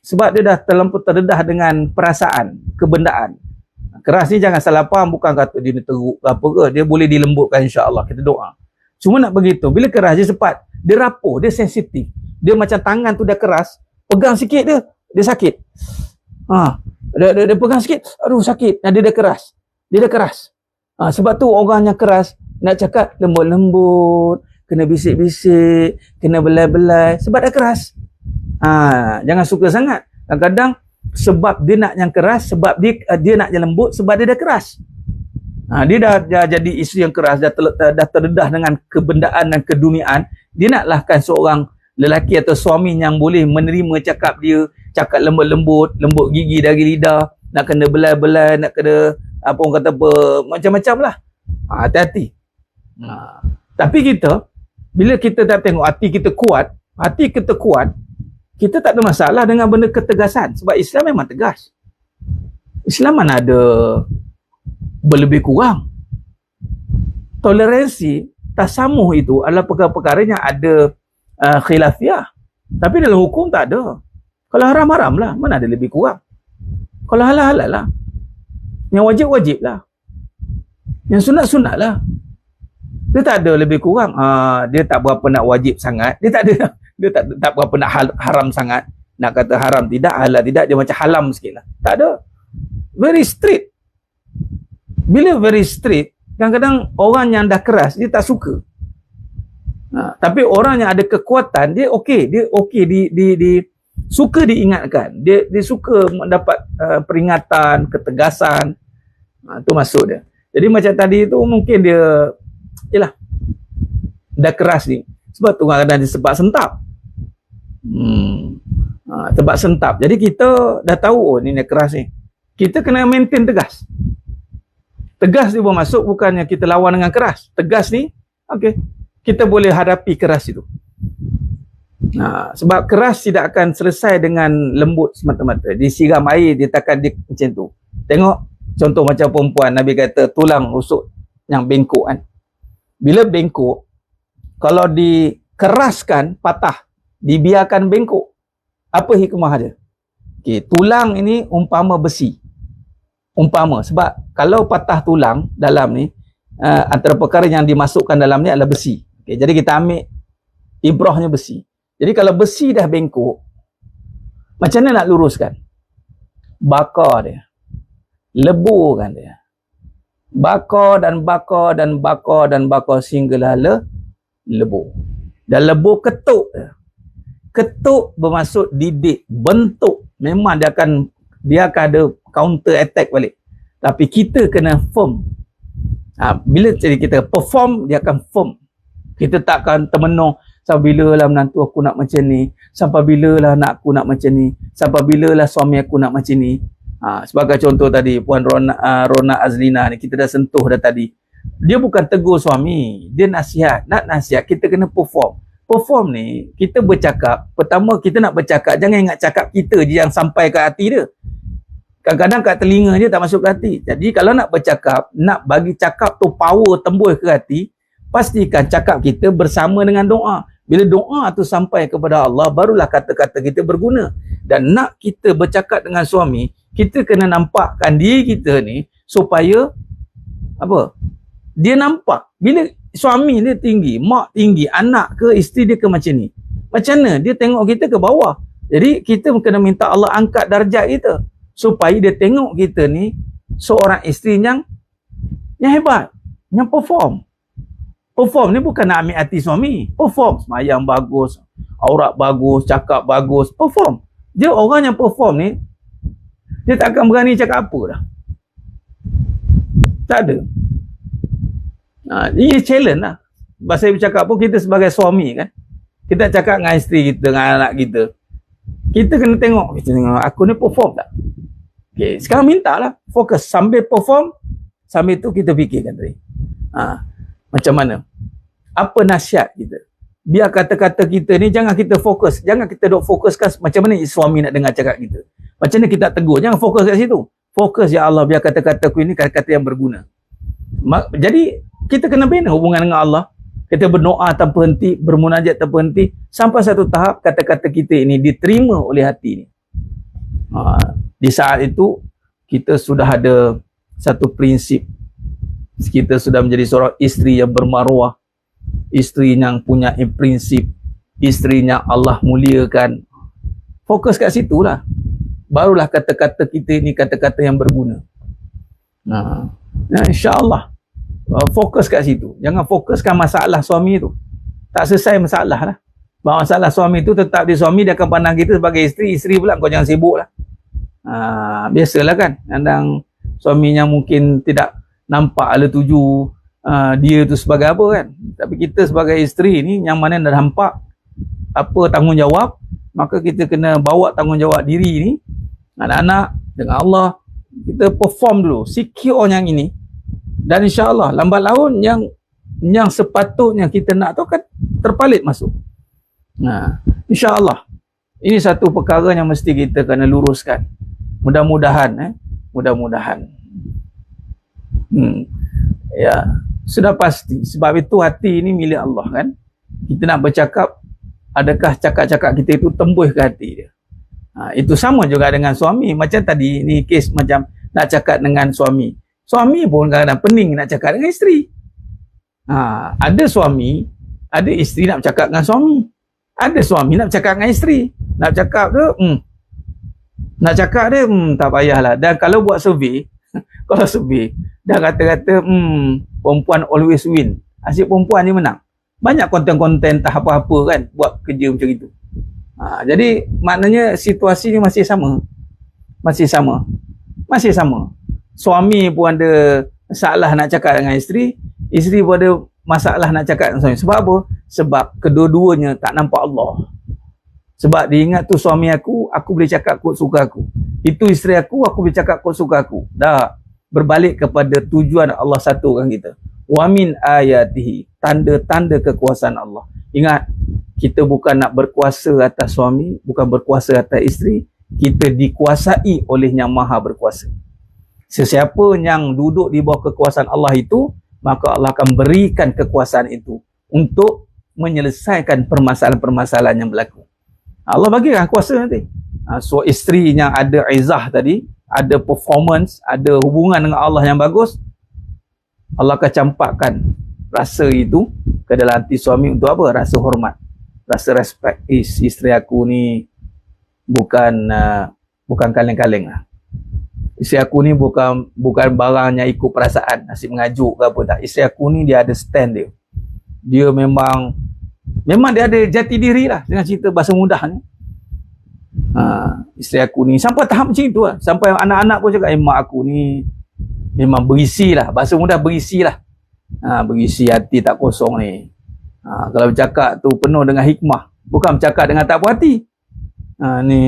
Sebab dia dah terlampau terdedah dengan perasaan, kebendaan. Keras ni jangan salah faham, bukan kata dia teruk ke apa ke. Dia boleh dilembutkan insya-Allah, kita doa. Cuma nak begitu, bila keras dia cepat, dia rapuh, dia sensitif. Dia macam tangan tu dah keras, pegang sikit dia sakit. Dia pegang sikit, aduh sakit. Dia dah keras. Sebab tu orang yang keras nak cakap lembut-lembut, kena bisik-bisik, kena belai-belai sebab dah keras. Jangan suka sangat. Kadang-kadang sebab dia nak yang keras, sebab dia nak yang lembut, sebab dia dah keras. Dia dah jadi isteri yang keras, dah terdedah dengan kebendaan dan keduniaan. Dia naklah seorang lelaki atau suami yang boleh menerima cakap dia, cakap lembut-lembut, lembut gigi dari lidah, nak kena belai-belai, nak kena apa orang kata apa, macam-macam lah. Hati-hati. Tapi kita, bila kita tak tengok hati kita kuat, kita tak ada masalah dengan benda ketegasan. Sebab Islam memang tegas. Islam mana ada berlebih kurang. Toleransi, tasamuh itu adalah perkara-perkara yang ada khilafiah. Tapi dalam hukum tak ada. Kalau haram-haram lah, mana ada lebih kurang. Kalau halal-halal lah. Yang wajib-wajib lah. Yang sunat-sunat lah. Dia tak ada lebih kurang. Dia tak berapa nak wajib sangat. Dia tak berapa nak haram sangat. Nak kata haram tidak, halal tidak, dia macam halam sikit lah. Tak ada. Very strict. Bila very strict, kadang-kadang orang yang dah keras, dia tak suka. Tapi orang yang ada kekuatan, dia okey. Dia suka diingatkan. Dia suka mendapat peringatan, ketegasan. Itu maksud dia. Jadi macam tadi tu mungkin dia dah keras ni. Sebab tu kadang-kadang dia sebab sentap. Sebab sentap. Jadi kita dah tahu ni keras ni. Kita kena maintain tegas. Tegas ni bermaksud bukannya kita lawan dengan keras. Tegas ni, okey, kita boleh hadapi keras itu. Sebab keras tidak akan selesai dengan lembut semata-mata. Disiram air, dia takkan dia macam tu. Tengok contoh macam perempuan, Nabi kata tulang rusuk yang bengkok kan. Bila bengkok, kalau dikeraskan patah, dibiarkan bengkok, apa hikmah dia? Okey, tulang ini umpama besi. umpama, sebab kalau patah tulang dalam ni, antara perkara yang dimasukkan dalam ni adalah besi. Okay, jadi kita ambil ibrahnya besi. Jadi kalau besi dah bengkok, macam mana nak luruskan? Bakar dia, leburkan dia, bakar dan bakar dan bakar dan bakar sehinggalah lebur. Dan lebur ketuk dia. Ketuk bermaksud didik, bentuk. Memang dia akan ada counter attack balik. Tapi kita kena firm. Bila jadi kita perform, dia akan firm. Kita takkan termenung sampai bila lah menantu aku nak macam ni, sampai bila lah anak aku nak macam ni, sampai bila lah suami aku nak macam ni. Sebagai contoh tadi Puan Rona Azlina ni, kita dah sentuh dah tadi. Dia bukan tegur suami, dia nasihat. Nak nasihat, kita kena perform. Perform ni, kita bercakap. Pertama, kita nak bercakap, jangan ingat cakap kita je yang sampai ke hati dia. Kadang-kadang kat telinga je tak masuk ke hati. Jadi kalau nak bercakap, nak bagi cakap tu power tembus ke hati, pastikan cakap kita bersama dengan doa. Bila doa tu sampai kepada Allah, barulah kata-kata kita berguna. Dan nak kita bercakap dengan suami, kita kena nampakkan diri kita ni supaya apa? Dia nampak. Bila suami dia tinggi, mak tinggi, anak ke isteri dia ke macam ni, macam mana dia tengok kita ke bawah. Jadi kita kena minta Allah angkat darjat kita supaya dia tengok kita ni seorang isteri yang hebat, yang perform. Perform ni bukan nak ambil hati suami. Perform, semayang bagus, aurat bagus, cakap bagus, perform. Dia orang yang perform ni, dia takkan berani cakap apa dah. Tak ada. Ini challenge lah. Bahasa bercakap pun kita sebagai suami kan, kita cakap dengan isteri kita, dengan anak kita, kita kena tengok, aku ni perform tak? Okay, sekarang minta lah fokus. Sambil perform, sambil tu kita fikirkan tadi, macam mana, apa nasihat kita. Biar kata-kata kita ni jangan kita fokus, jangan kita duk fokuskan macam mana suami nak dengar cakap kita, macam mana kita tegur, jangan fokus kat situ. Fokus, ya Allah, biar kata-kataku ini kata-kata yang berguna. Jadi kita kena bina hubungan dengan Allah. Kita berdoa tanpa henti, bermunajat tanpa henti, sampai satu tahap kata-kata kita ini diterima oleh hati ni. Di saat itu kita sudah ada satu prinsip. Kita sudah menjadi seorang isteri yang bermaruah, isteri yang punya prinsip, isteri yang Allah muliakan. Fokus kat situ lah, barulah kata-kata kita ini kata-kata yang berguna. InsyaAllah fokus kat situ. Jangan fokuskan masalah suami tu, tak selesai masalah lah. Bahawa masalah suami tu tetap dia suami, dia akan pandang kita sebagai isteri. Isteri pula kau jangan sibuk lah. Biasalah kan, kadang suaminya mungkin tidak nampak ala tuju dia tu sebagai apa kan. Tapi kita sebagai isteri ni yang mana dah nampak apa tanggungjawab, maka kita kena bawa tanggungjawab diri ni, anak-anak dengan Allah. Kita perform dulu, secure yang ini, dan insyaAllah lambat laun yang sepatutnya kita nak tu akan terpalit masuk. InsyaAllah ini satu perkara yang mesti kita kena luruskan. Mudah-mudahan mudah-mudahan ya, sudah pasti. Sebab itu hati ini milik Allah kan. Kita nak bercakap, adakah cakap-cakap kita itu tembus ke hati dia? Itu sama juga dengan suami. Macam tadi ni kes macam nak cakap dengan suami. Suami pun kadang-kadang pening nak cakap dengan isteri. Ada suami, ada isteri nak cakap dengan suami. Ada suami nak cakap dengan isteri. Nak cakap tu nak cakap dia tak payahlah. Dan kalau buat survey kalau survey dah kata-kata perempuan always win, asyik perempuan je menang. Banyak konten-konten tak apa-apa kan buat kerja macam itu. Jadi maknanya situasi ni masih sama. Suami pun ada masalah nak cakap dengan isteri, isteri pun ada masalah nak cakap dengan suami. Sebab apa? Sebab kedua-duanya tak nampak Allah. Sebab dia ingat tu suami aku boleh cakap kot suka aku. Itu isteri aku boleh cakap kot suka aku. Dah berbalik kepada tujuan Allah satukan kita. Wa min ayatihi, tanda-tanda kekuasaan Allah. Ingat, kita bukan nak berkuasa atas suami, bukan berkuasa atas isteri, kita dikuasai oleh yang maha berkuasa. Sesiapa yang duduk di bawah kekuasaan Allah itu, maka Allah akan berikan kekuasaan itu untuk menyelesaikan permasalahan-permasalahan yang berlaku. Allah bagikan kuasa nanti. So isteri yang ada izah tadi, ada performance, ada hubungan dengan Allah yang bagus, Allah akan campakkan rasa itu ke dalam hati suami untuk apa? Rasa hormat, rasa respect. Isteri aku ni bukan kaleng-kaleng lah. Isteri aku ni bukan barang yang ikut perasaan, nasib mengajuk ke apa tak. Isteri aku ni dia ada stand dia. Dia memang dia ada jati diri lah dengan cerita bahasa mudah ni. Isteri aku ni sampai tahap macam tu lah. Sampai anak-anak pun cakap, mak aku ni memang berisi lah. Bahasa mudah berisi lah. Berisi, hati tak kosong ni. Kalau bercakap tu penuh dengan hikmah. Bukan bercakap dengan tak puas hati.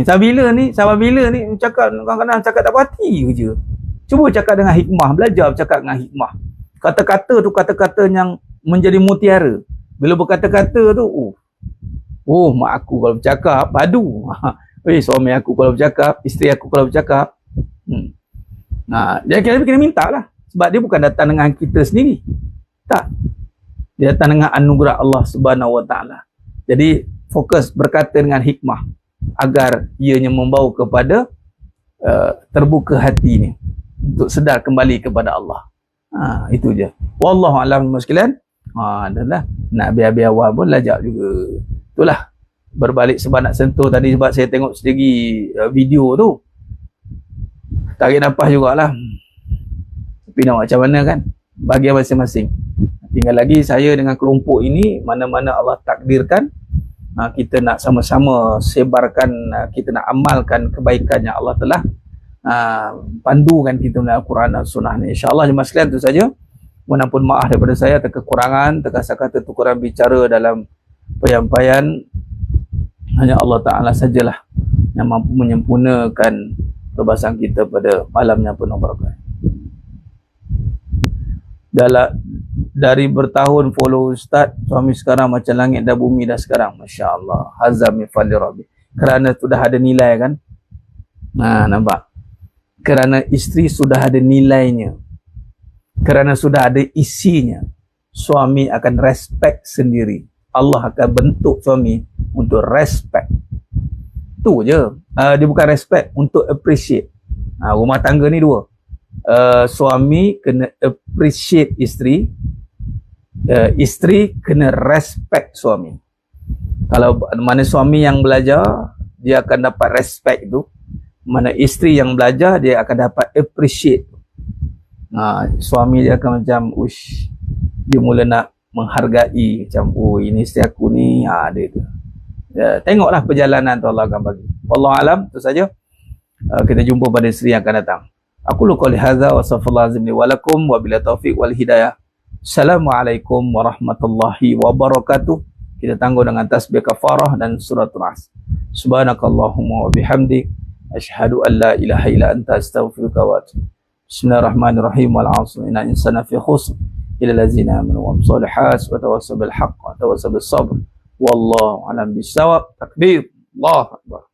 Sampai bila ni cakap kadang-kadang cakap tak puas hati je. Cuba cakap dengan hikmah. Belajar bercakap dengan hikmah. Kata-kata tu kata-kata yang menjadi mutiara. Bila berkata-kata tu, mak aku kalau bercakap padu. Suami aku kalau bercakap, isteri aku kalau bercakap. Jadi kita kena minta lah. Sebab dia bukan datang dengan kita sendiri. Tak. Dia datang dengan anugerah Allah Subhanahu Wa Taala. Jadi fokus berkata dengan hikmah agar ianya membawa kepada terbuka hati ni untuk sedar kembali kepada Allah. Itu je. Wallahu a'lam sekalian. Adalah nak biar-biar awal pun lajak juga. Itulah berbalik sebab nak sentuh tadi, sebab saya tengok sendiri video tu. Tarik nafas jugalah. Tapi nak macam mana kan? Bagi masing-masing. Tinggal lagi saya dengan kelompok ini, mana-mana Allah takdirkan, kita nak sama-sama sebarkan, kita nak amalkan kebaikan yang Allah telah pandukan kita dalam Al-Quran dan Sunnah ni. InsyaAllah jemaah sekalian, itu saja. Mohon ampun maaf daripada saya atas kekurangan, terkasa-kata tukuran bicara dalam penyampaian. Hanya Allah Ta'ala sajalah yang mampu menyempurnakan perbahasan kita pada malam yang penuh berkah. Dari bertahun follow Ustaz, suami sekarang macam langit dan bumi dah sekarang. Masya Allah. Hazam mifali Rabbi. Kerana sudah ada nilai kan? Nampak? Kerana isteri sudah ada nilainya. Kerana sudah ada isinya. Suami akan respect sendiri. Allah akan bentuk suami untuk respect. Tu je. Dia bukan respect, untuk appreciate. Rumah tangga ni dua. Suami kena appreciate isteri. Isteri kena respect suami. Kalau mana suami yang belajar, dia akan dapat respect tu. Mana isteri yang belajar, dia akan dapat appreciate. Suami dia akan macam dia mula nak menghargai, macam ini isteri aku ni, dia tu. Tengoklah perjalanan tu Allah akan bagi. Wallahu alam, itu saja. Kita jumpa pada seri yang akan datang. Aku qouli hadza wa sallallahu alaihi wa lakum wa bila taufiq wal hidayah. Assalamualaikum warahmatullahi wabarakatuh. Kita tangguh dengan tasbih kafarah dan suratul As. Subhanakallahumma wa bihamdik, asyhadu an la ilaha illa anta, astaghfiruka wa atubu. Bismillahirrahmanirrahim. Wal 'asr innal insana fi khusr illa allazina amanu wa amilus solihat wa tawassaw bil haqq wa tawassaw bis sabr. Wallahu a'lam bissawab. Takbir. Allahu akbar.